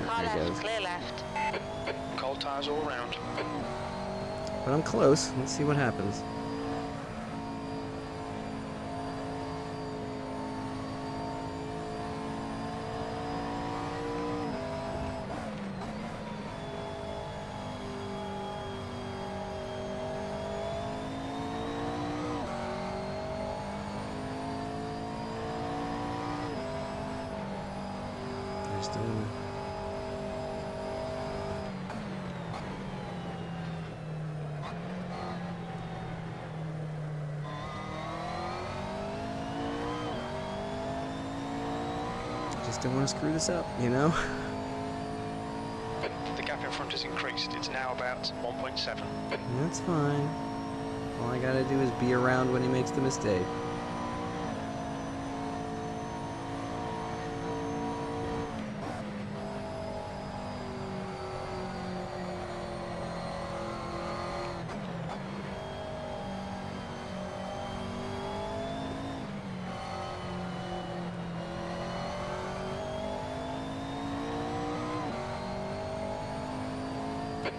Car There he left, goes. clear left. Cold tyres all round. But I'm close. Let's see what happens. Just don't want to screw this up, you know? The gap in front has increased. It's now about 1.7. That's fine. All I gotta do is be around when he makes the mistake.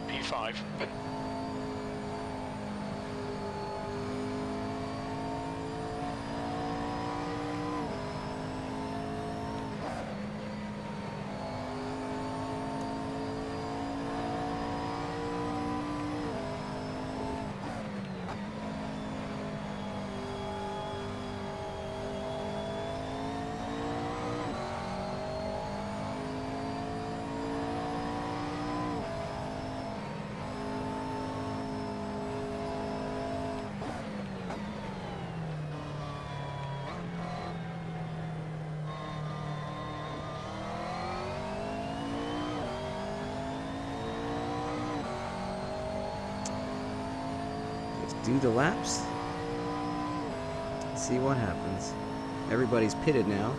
P5. Do the laps. See what happens. Everybody's pitted now.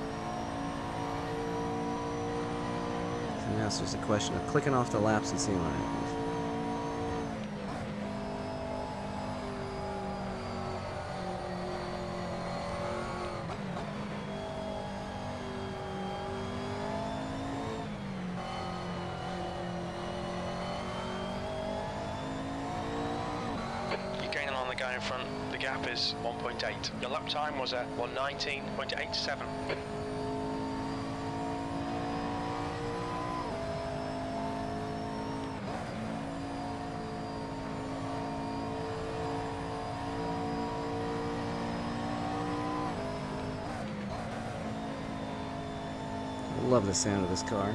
So now it's just a question of clicking off the laps and seeing what happens. Guy in front, the gap is 1.8. Your lap time was at 119.87. I love the sound of this car.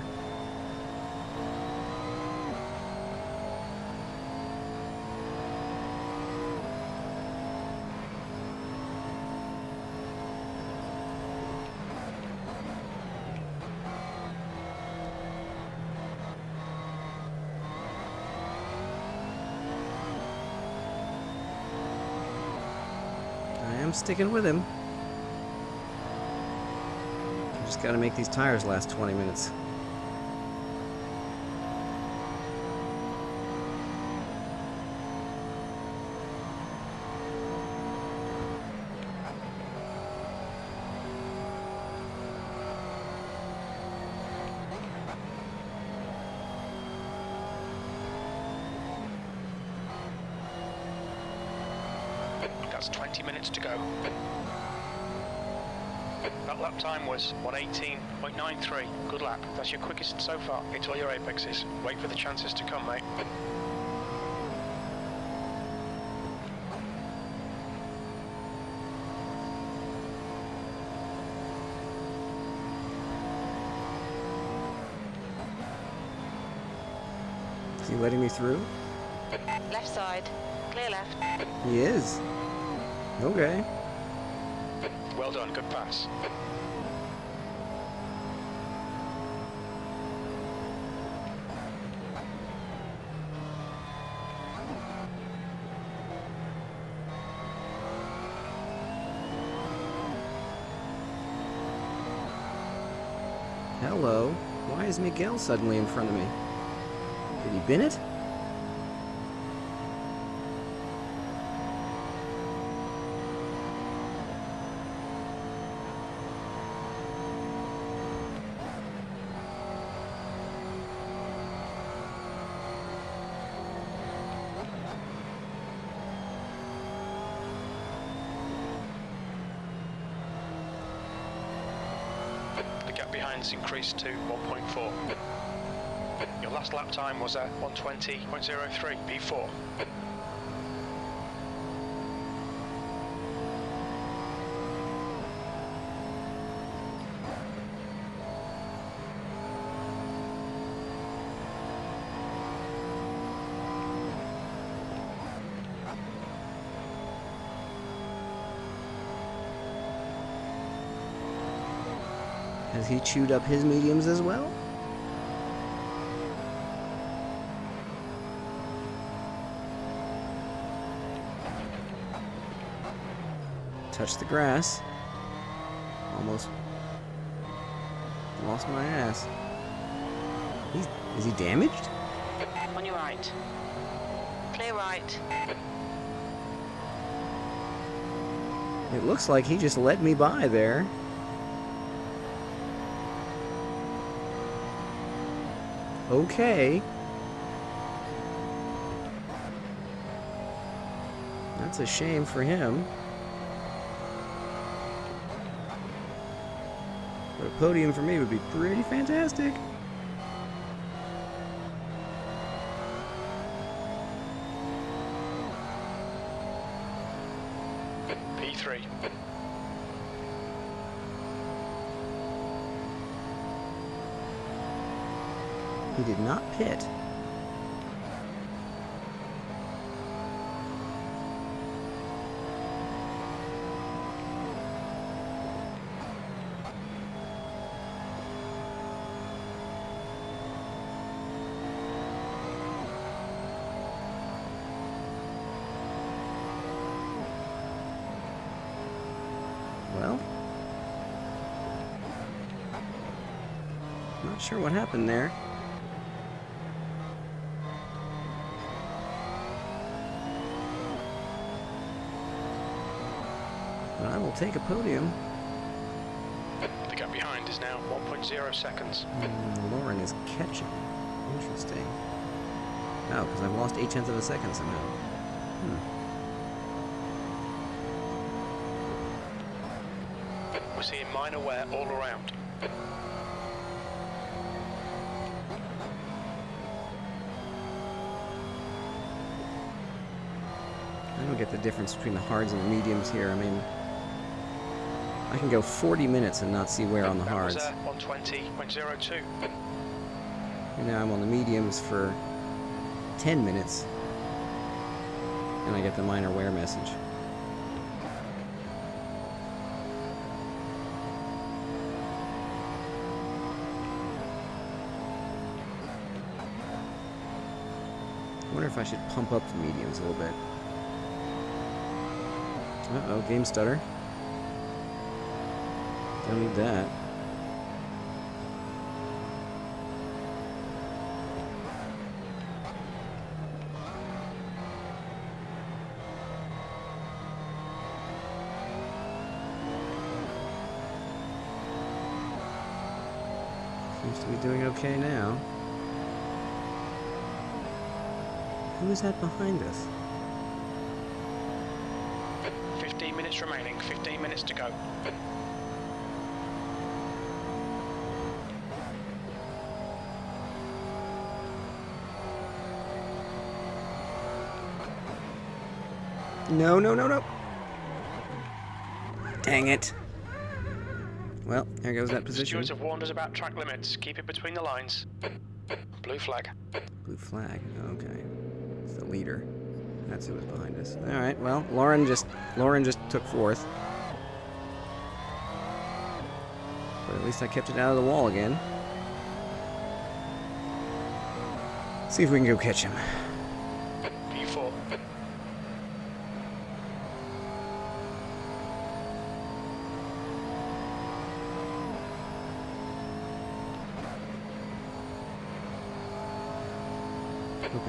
I'm sticking with him. Just gotta make these tires last 20 minutes. That's 20 minutes to go. That lap time was 118.93. Good lap. That's your quickest so far. It's all your apexes. Wait for the chances to come, mate. Is he letting me through? Left side. Clear left. He is. Okay. Well done, good pass. Hello. Why is Miguel suddenly in front of me? Did he bin it? The gap behind's increased to 1.4. Your last lap time was at 120.03, P4. Has he chewed up his mediums as well? touched the grass. Almost lost my ass. Is he damaged? On your right. Clear right. It looks like he just let me by there. Okay. That's a shame for him. But a podium for me would be pretty fantastic. P3. He did not pit. Well, not sure what happened there. But I will take a podium. The gap behind is now 1.0 seconds. Lauren is catching. Interesting. Oh, because I've lost 0.8 of a second somehow. We're seeing minor wear all around. I don't get the difference between the hards and the mediums here. I mean, I can go 40 minutes and not see wear on the hards. That was 120.02. And now I'm on the mediums for 10 minutes. And I get the minor wear message. I wonder if I should pump up the mediums a little bit. Uh-oh, game stutter. Don't need that. Seems to be doing okay now. Who is that behind us? 15 minutes remaining, 15 minutes to go. No, no, no, no. Dang it. Well, there goes that position. Stewards have warned us about track limits. Keep it between the lines. Blue flag. Blue flag. Okay. It's the leader. That's who was behind us. All right. Well, Lauren just took fourth. But at least I kept it out of the wall again. See if we can go catch him. P4.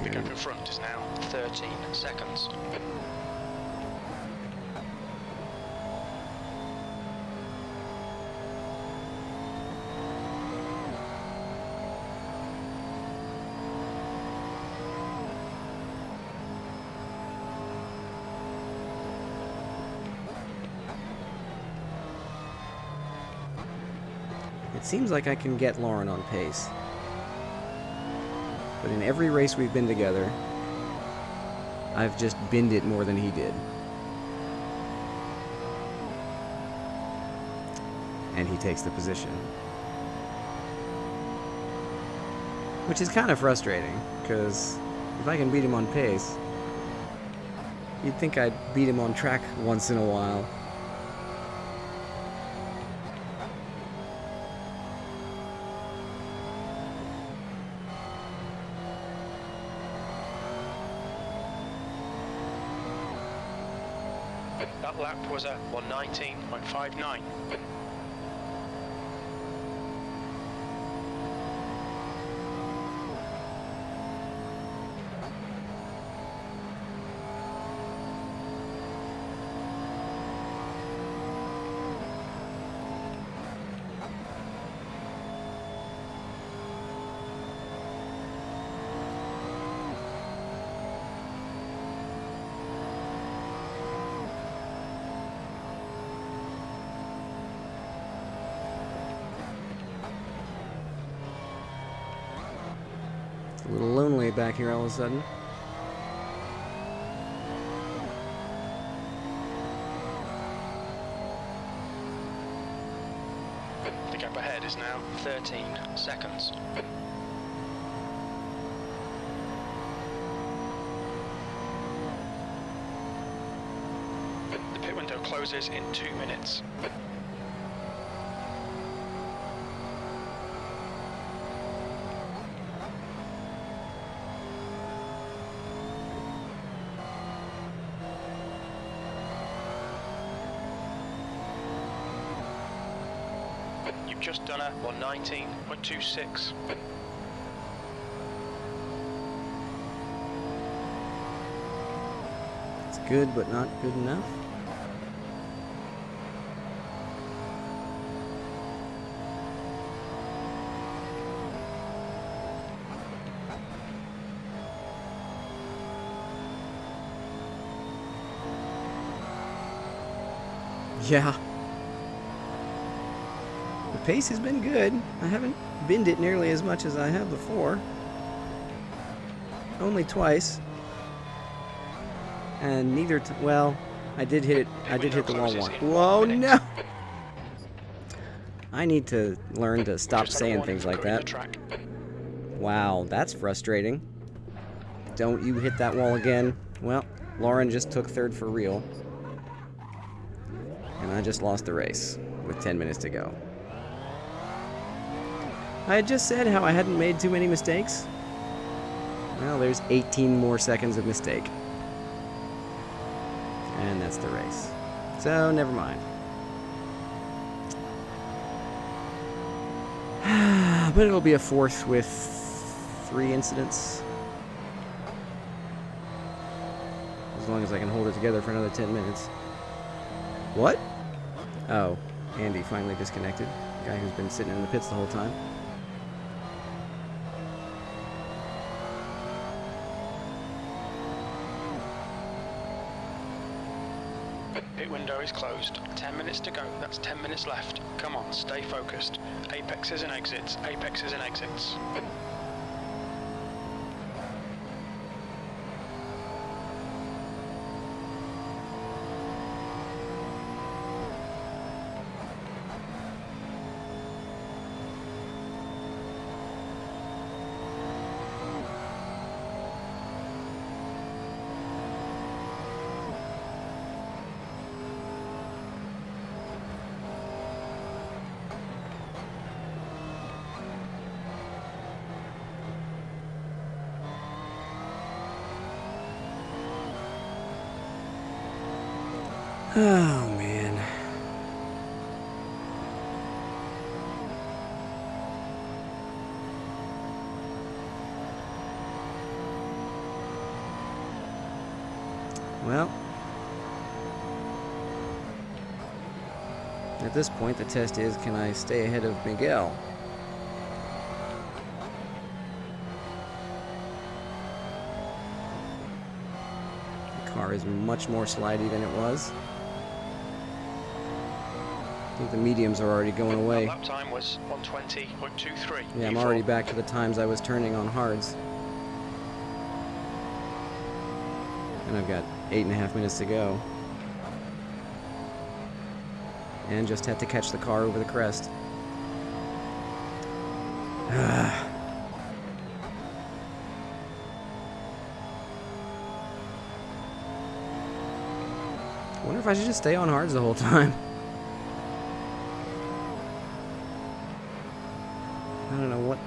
The gap in front is now 13 seconds. It seems like I can get Lauren on pace. But in every race we've been together, I've just binned it more than he did. And he takes the position. Which is kind of frustrating, because if I can beat him on pace, you'd think I'd beat him on track once in a while. That lap was a 119.59. It's a little lonely back here all of a sudden. The gap ahead is now 13 seconds. The pit window closes in 2 minutes. You've just done a 119.26. It's good, but not good enough. Yeah. The pace has been good. I haven't binned it nearly as much as I have before. Only twice. And neither well, I did hit it. I did hit the wall once. Whoa, no! I need to learn to stop saying things like that. Wow, that's frustrating. Don't you hit that wall again. Well, Lauren just took third for real. And I just lost the race with 10 minutes to go. I had just said how I hadn't made too many mistakes. Well, there's 18 more seconds of mistake. And that's the race. So, never mind. But it'll be a fourth with 3 incidents. As long as I can hold it together for another 10 minutes. What? Oh, Andy finally disconnected. The guy who's been sitting in the pits the whole time. Pit window is closed. 10 minutes to go. That's 10 minutes left. Come on, stay focused. Apexes and exits. Apexes and exits. Oh, man. Well, at this point, the test is, can I stay ahead of Miguel? The car is much more slidey than it was. I think the mediums are already going away. Lap time was 120.23. Yeah, I'm already back to the times I was turning on hards. And I've got 8.5 minutes to go. And just had to catch the car over the crest. I wonder if I should just stay on hards the whole time. I don't know what...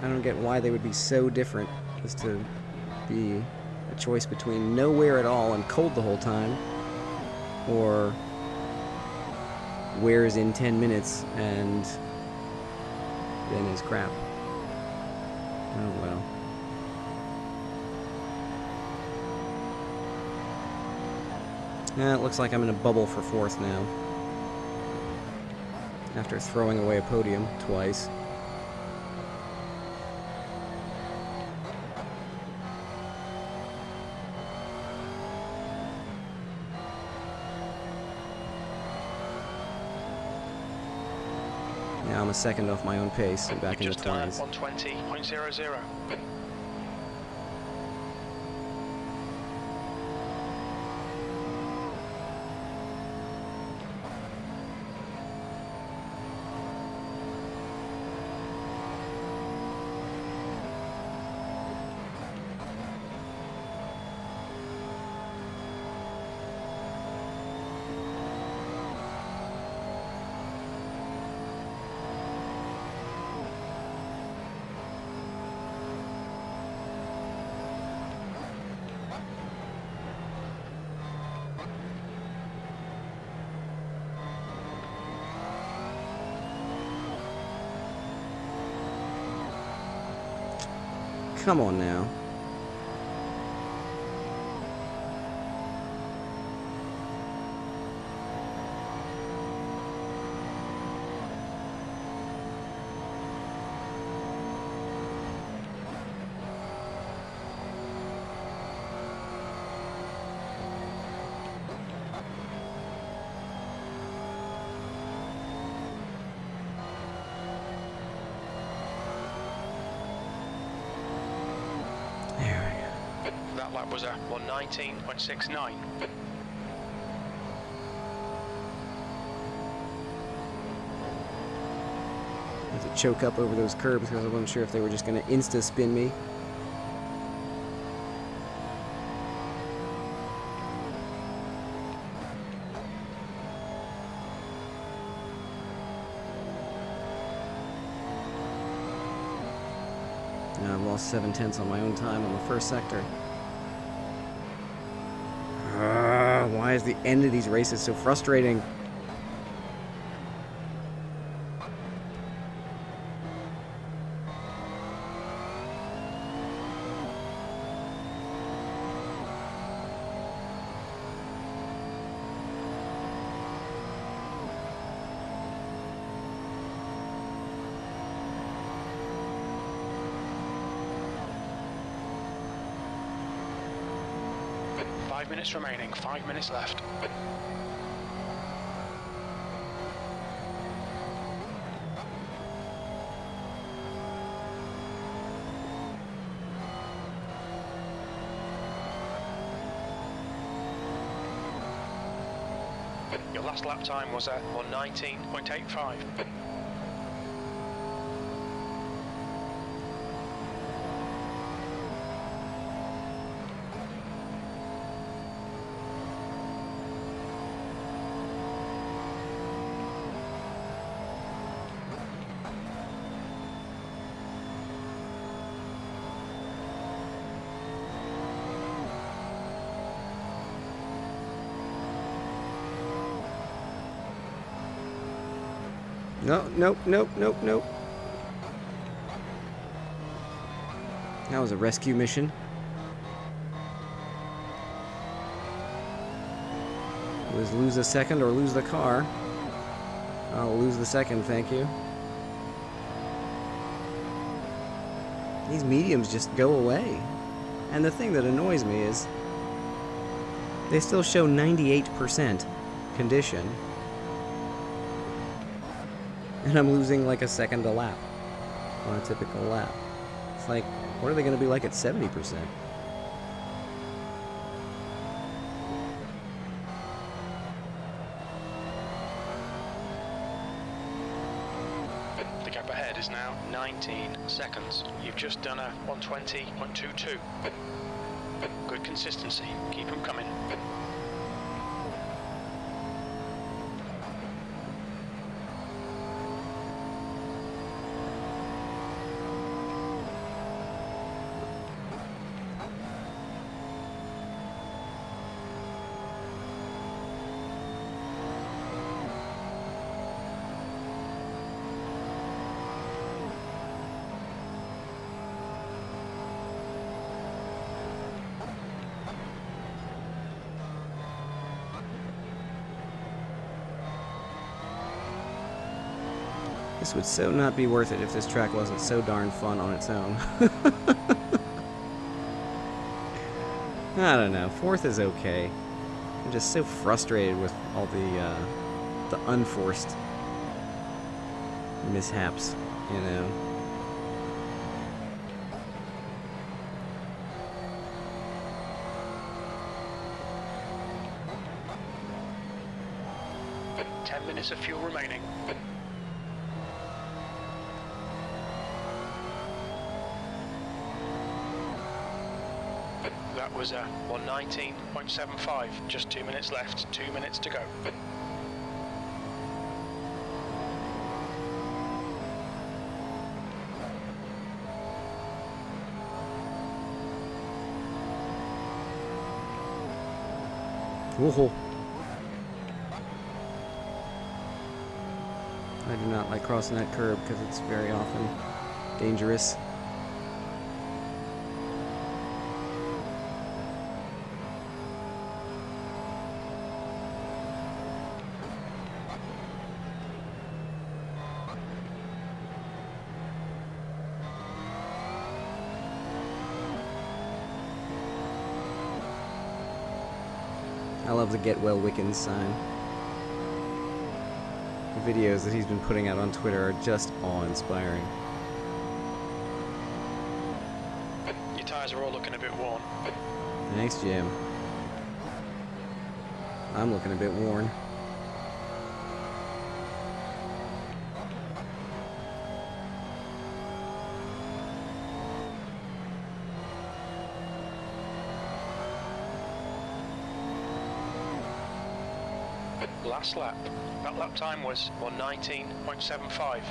I don't get why they would be so different as to be a choice between nowhere at all and cold the whole time, or wears in 10 minutes and then is crap. Oh well. It looks like I'm in a bubble for 4th now, after throwing away a podium twice. Now I'm a second off my own pace and back in the 20s. 120.00. Come on now. That lap was a 119.69. I had to choke up over those curbs because I wasn't sure if they were just going to insta-spin me. Now I've lost 7/10 on my own time on the first sector. Why is the end of these races so frustrating? Five minutes remaining, 5 minutes left. Your last lap time was at 119.85. No, nope, nope, nope, nope. That was a rescue mission. It was lose a second or lose the car. I'll lose the second, thank you. These mediums just go away. And the thing that annoys me is they still show 98% condition. And I'm losing like a second a lap on a typical lap. It's like, what are they going to be like at 70%? The gap ahead is now 19 seconds. You've just done a 120.22. Good consistency. Keep them coming. This would so not be worth it if this track wasn't so darn fun on its own. I don't know. 4th is okay. I'm just so frustrated with all the unforced mishaps, you know. Minutes of fuel remaining. That was a 119.75. Just 2 minutes left. 2 minutes to go. Whoa. I do not like crossing that curb because it's very often dangerous. I love the Get Well Wickens sign. The videos that he's been putting out on Twitter are just awe-inspiring. Your tyres are all looking a bit worn. Thanks, Jim. I'm looking a bit worn. Last lap. That lap time was 119.75.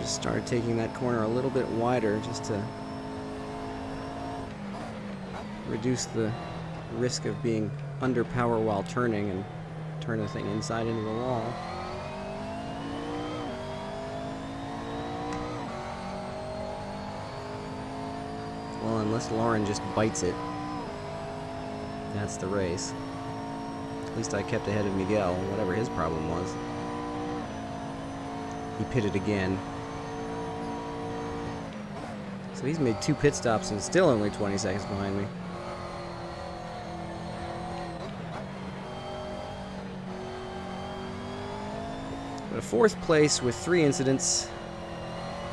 Just started taking that corner a little bit wider just to reduce the risk of being under power while turning and turn the thing inside into the wall. Well, unless Lauren just bites it, that's the race. At least I kept ahead of Miguel, whatever his problem was. He pitted again. So he's made 2 pit stops and still only 20 seconds behind me. But a 4th place with 3 incidents,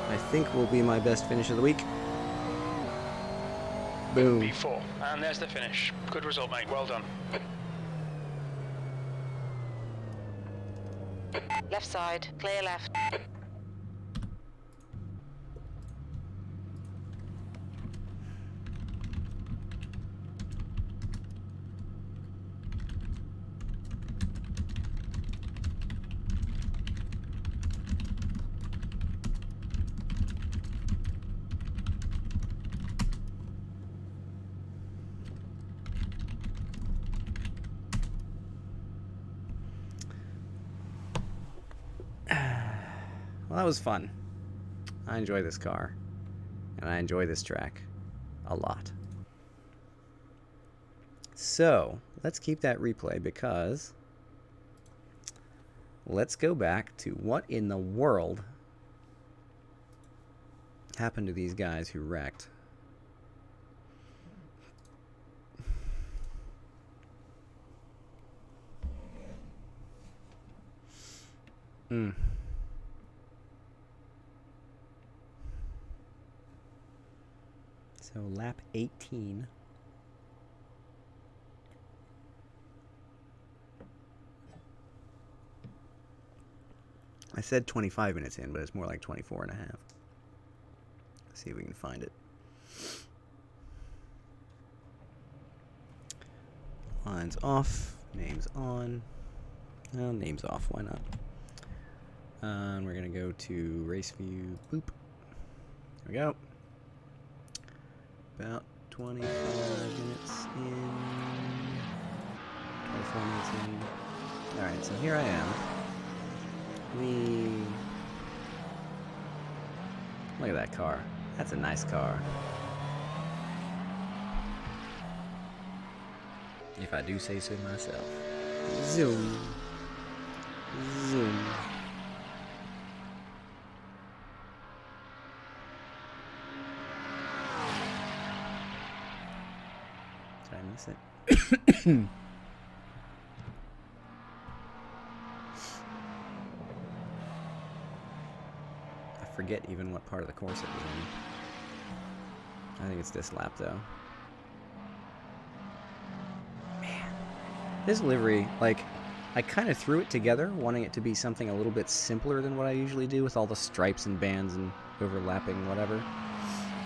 I think, will be my best finish of the week. Boom. P4. And there's the finish. Good result, mate. Well done. Left side, clear left. Well, that was fun. I enjoy this car, and I enjoy this track a lot. So, let's keep that replay because let's go back to what in the world happened to these guys who wrecked. So lap 18. I said 25 minutes in, but it's more like 24 and a half. Let's see if we can find it. Lines off, names on. Well, names off, why not? And we're going to go to race view. Boop. There we go. About 25 minutes in. 24 minutes in. Alright, so here I am. Look at that car. That's a nice car. If I do say so myself. Zoom. Zoom. Did I miss it? I forget even what part of the course it was in. I think it's this lap though. Man, this livery, like, I kind of threw it together, wanting it to be something a little bit simpler than what I usually do with all the stripes and bands and overlapping whatever.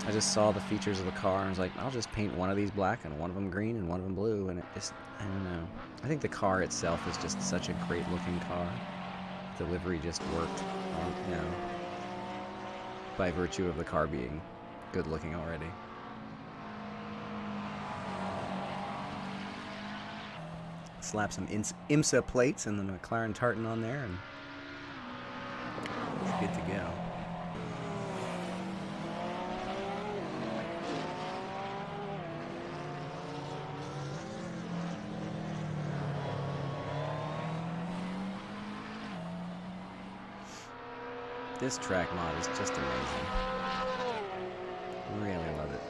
I just saw the features of the car and was like, I'll just paint one of these black and one of them green and one of them blue, and it just, I don't know. I think the car itself is just such a great looking car. The livery just worked, you know, by virtue of the car being good looking already. Slap some IMSA plates and the McLaren tartan on there, and it's good to go. This track mod is just amazing. Really love it.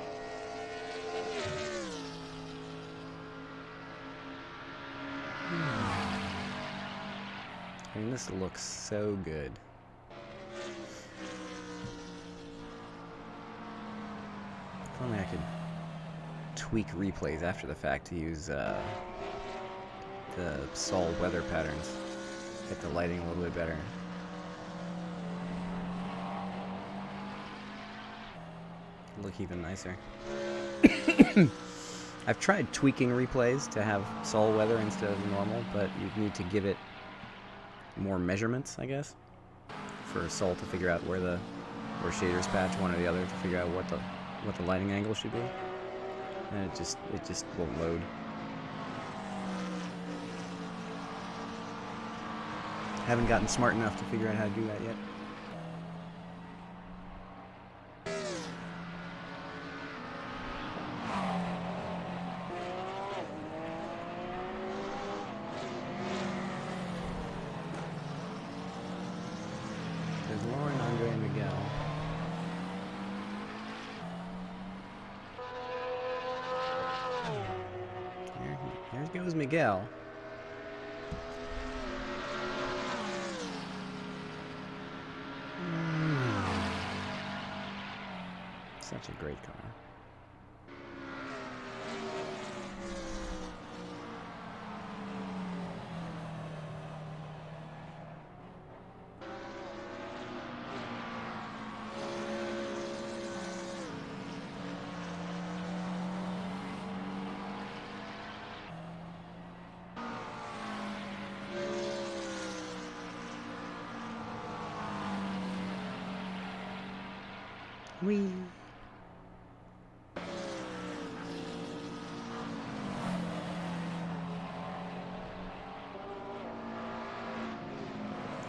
I mean, this looks so good. If only I could tweak replays after the fact to use the sol weather patterns. Get the lighting a little bit better. Look even nicer. I've tried tweaking replays to have sol weather instead of normal, but you need to give it more measurements, I guess, for sol to figure out where shaders patch one or the other to figure out what the lighting angle should be, and it just won't load. Haven't gotten smart enough to figure out how to do that yet. Here goes Miguel. Such a great car. Whee!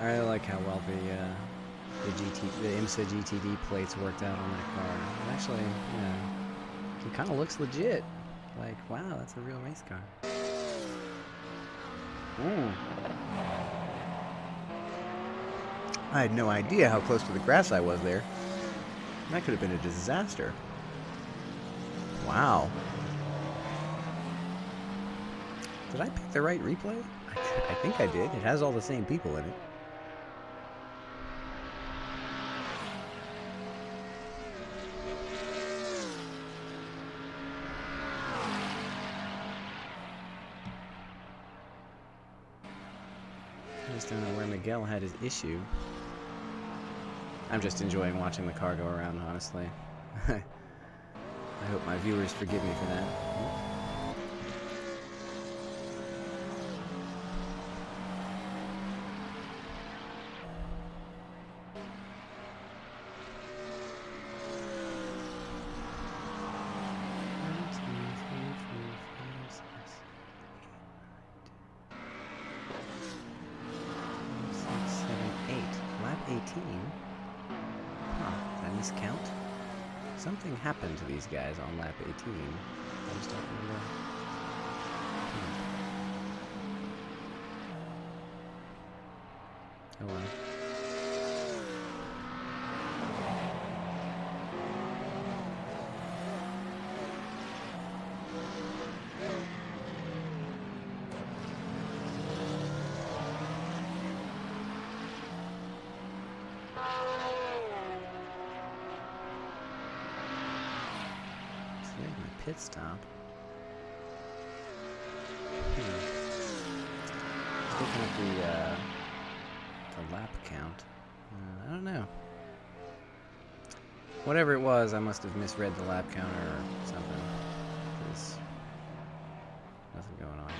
I really like how well the IMSA GTD plates worked out on that car. It actually, it kind of looks legit. Like, wow, that's a real race car. I had no idea how close to the grass I was there. That could have been a disaster. Wow. Did I pick the right replay? I think I did. It has all the same people in it. I just don't know where Miguel had his issue. I'm just enjoying watching the car go around, honestly. I hope my viewers forgive me for that. 18? Huh, did I miscount? Something happened to these guys on lap 18. I just don't remember. Oh well. Pit stop. Looking at the lap count. I don't know. Whatever it was, I must have misread the lap counter or something. There's nothing going on here.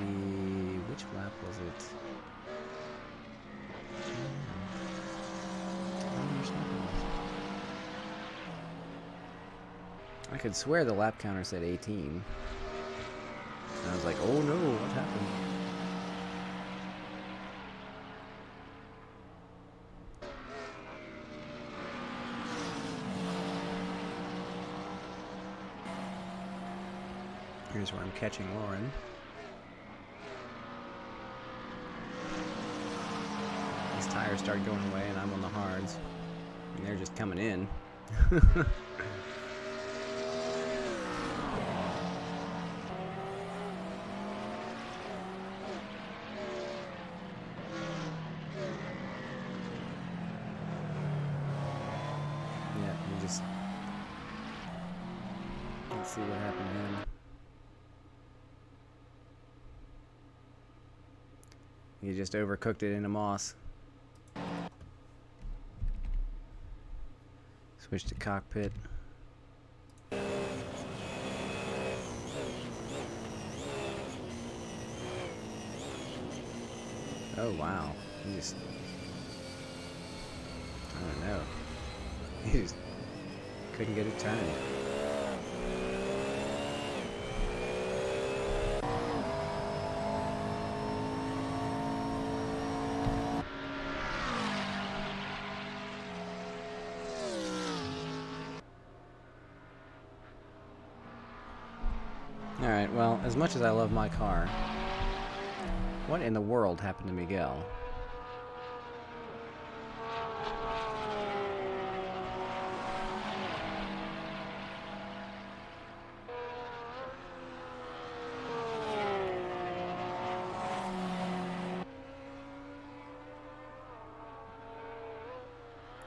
Maybe which lap was it? I don't know which lap it was. I could swear the lap counter said 18. And I was like, oh no, what happened? Here's where I'm catching Lauren. These tires start going away and I'm on the hards. And they're just coming in. Let's see what happened to him. He just overcooked it into moss. Switch to cockpit. Oh wow. He just, I don't know. He just couldn't get it turned. Alright, well, as much as I love my car, what in the world happened to Miguel?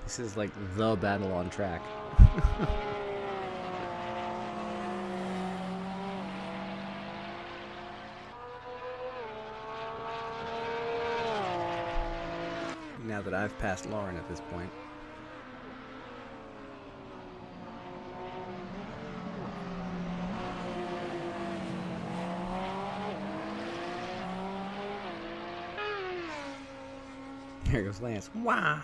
This is like the battle on track. Now that I've passed Lauren at this point. Here goes Lance. Wow!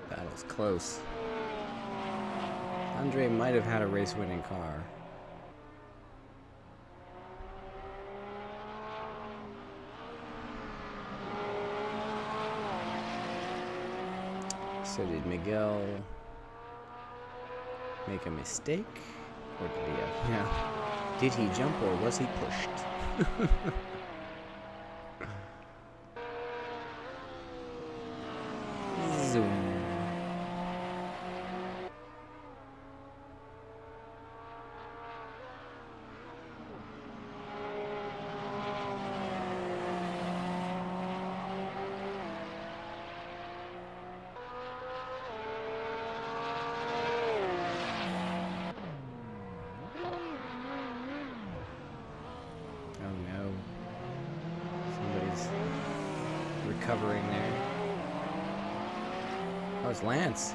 Battle's close. Andre might have had a race-winning car. So did Miguel make a mistake? Or did he have... Yeah. Did he jump or was he pushed? Zoom. Recovering there. Oh, it's Lance.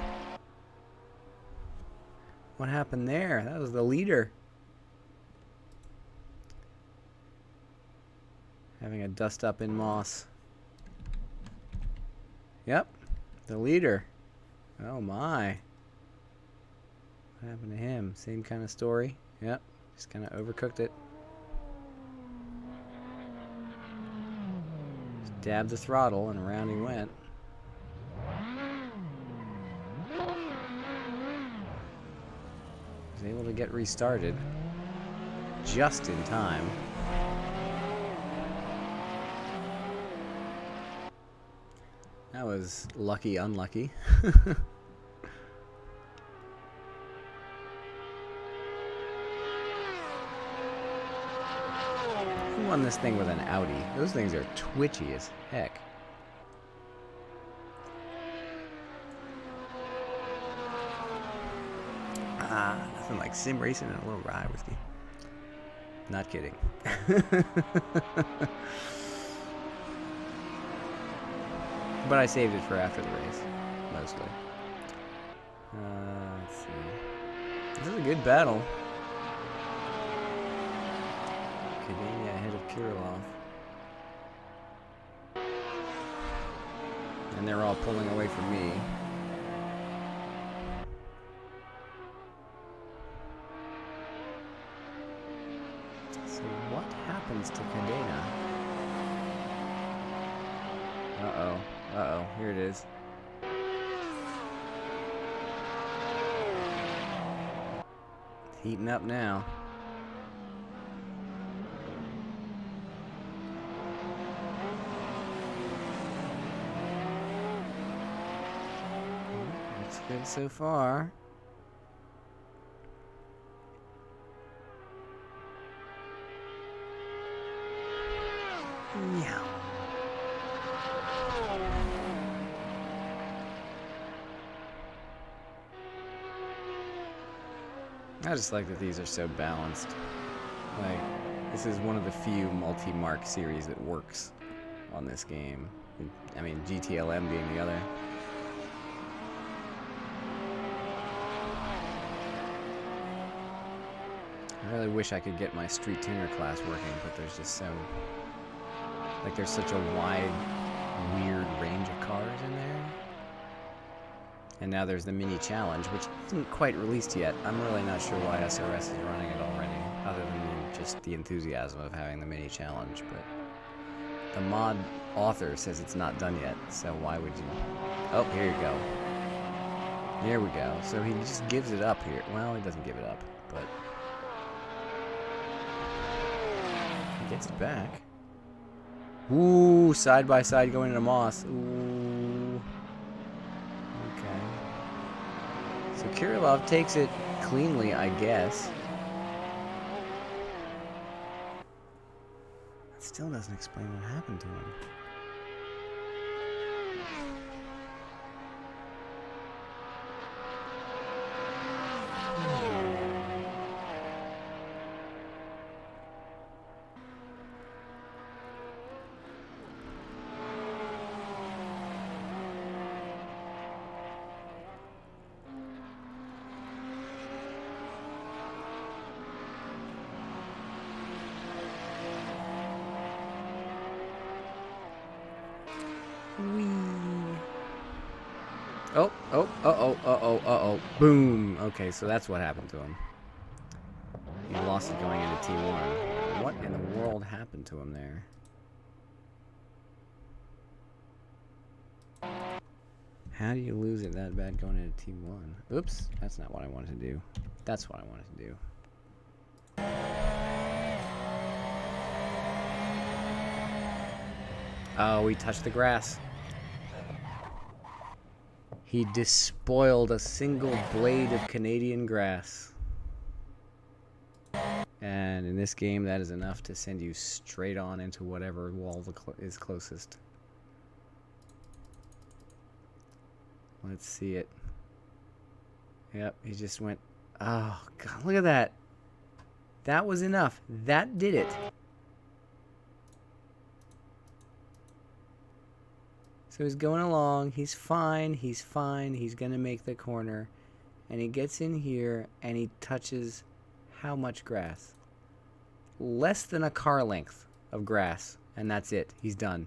What happened there? That was the leader. Having a dust up in moss. Yep, the leader. Oh my. What happened to him? Same kind of story. Yep. Just kind of overcooked it. Just dabbed the throttle and around he went. Was able to get restarted just in time. That was lucky, unlucky. Who won this thing with an Audi? Those things are twitchy as heck. Ah, nothing like sim racing and a little ride whiskey. Not kidding. But I saved it for after the race, mostly. Let's see. This is a good battle. Cadena ahead of Kirilov. And they're all pulling away from me. So what happens to Cadena? Uh-oh. Uh-oh. Here it is. It's heating up now. Looks good so far. Meow. I just like that these are so balanced. Like, this is one of the few multi-mark series that works on this game. I mean, GTLM being the other. I really wish I could get my street tuner class working, but there's just so... like, there's such a wide, weird range of cars in there. And now there's the mini challenge, which isn't quite released yet. I'm really not sure why SRS is running it already, other than just the enthusiasm of having the mini challenge. But the mod author says it's not done yet, so why would you? Oh, here you go. There we go. So he just gives it up here. Well, he doesn't give it up, but he gets it back. Ooh, side by side going into Moss. Ooh. Okay. So Kirilov takes it cleanly, I guess. That still doesn't explain what happened to him. Boom. Okay, so that's what happened to him. He lost it going into T1. What in the world happened to him there? How do you lose it that bad going into T1? Oops, that's not what I wanted to do. That's what I wanted to do. Oh, we touched the grass. He despoiled a single blade of Canadian grass. And in this game, that is enough to send you straight on into whatever wall is closest. Let's see it. Yep, he just went... Oh, God, look at that. That was enough. That did it. So he's going along, he's fine, he's gonna make the corner, and he gets in here and he touches how much grass? Less than a car length of grass, and that's it. He's done.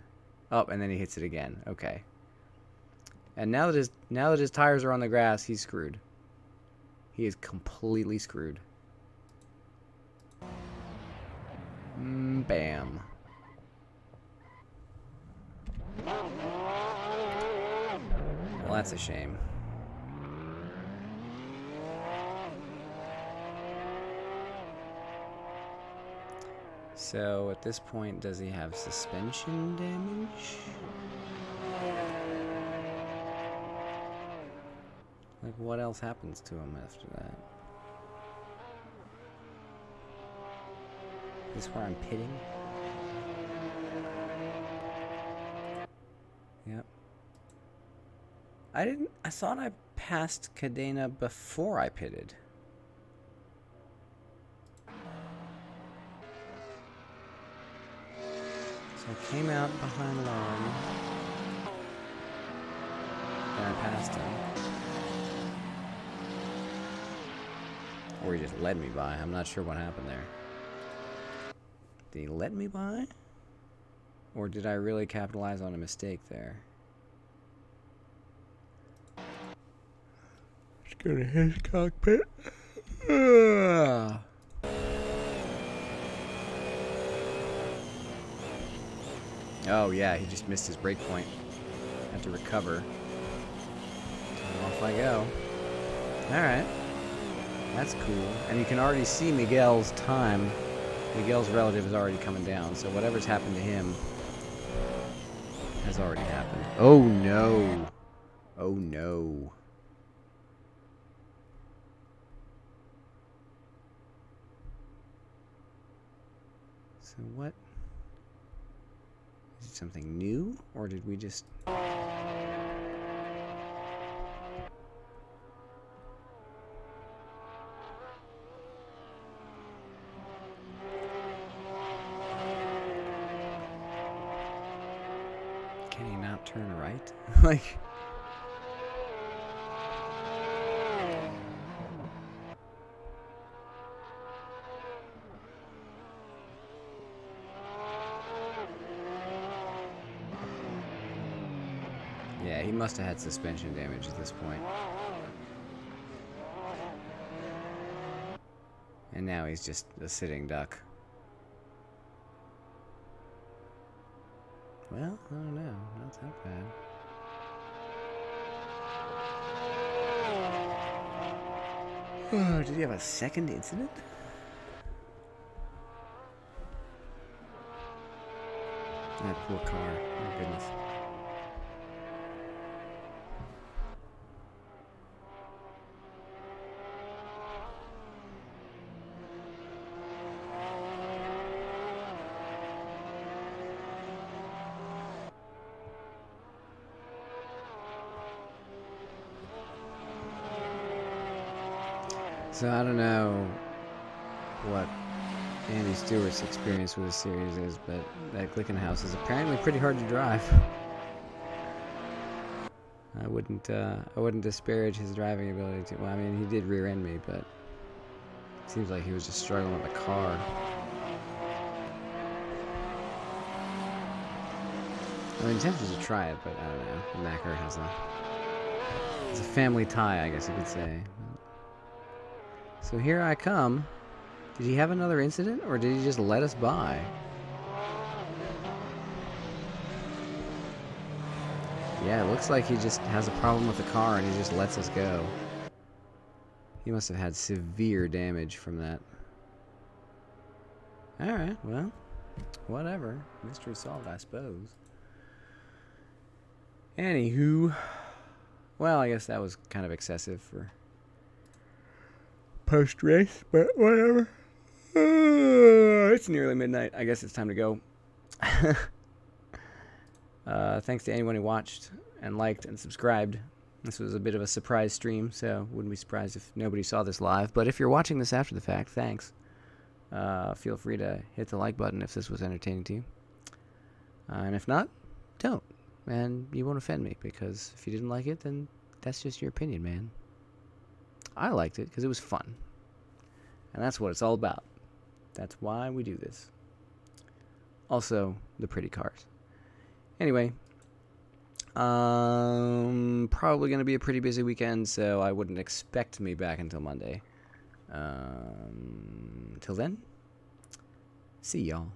Oh, and then he hits it again. Okay. And now that his tires are on the grass, he's screwed. He is completely screwed. Bam. Well, that's a shame. So, at this point, does he have suspension damage? Like, what else happens to him after that? Is this where I'm pitting? Yep. I thought I passed Cadena before I pitted. So I came out behind Lauren. Then I passed him. Or he just led me by. I'm not sure what happened there. Did he let me by? Or did I really capitalize on a mistake there? Let's go to his cockpit. Oh yeah, he just missed his brake point. Had to recover. And off I go. Alright. That's cool. And you can already see Miguel's time. Miguel's relative is already coming down, so whatever's happened to him has already happened. Oh no. Oh no. So what? Is it something new, or did we just... Can he not turn right? Like... Yeah, he must have had suspension damage at this point. And now he's just a sitting duck. Well, I don't know. Not that bad. Oh, did he have a second incident? That poor car. My goodness. So I don't know what Andy Stewart's experience with the series is, but that Glickenhaus is apparently pretty hard to drive. I wouldn't disparage his driving ability too. Well, I mean, he did rear end me, but it seems like he was just struggling with the car. I mean, tempted to try it, but I don't know. The Macker has a family tie, I guess you could say. So here I come. Did he have another incident, or did he just let us by? Yeah, it looks like he just has a problem with the car and he just lets us go. He must have had severe damage from that. Alright, well, whatever. Mystery solved, I suppose. Anywho, well, I guess that was kind of excessive for post-race, but whatever. It's nearly midnight. I guess it's time to go. Thanks to anyone who watched and liked and subscribed. This was a bit of a surprise stream, so wouldn't be surprised if nobody saw this live. But if you're watching this after the fact, thanks. Feel free to hit the like button if this was entertaining to you. And if not, don't. And you won't offend me, because if you didn't like it, then that's just your opinion, man. I liked it because it was fun. And that's what it's all about. That's why we do this. Also, the pretty cars. Anyway, Probably going to be a pretty busy weekend, so I wouldn't expect me back until Monday. Till then, see y'all.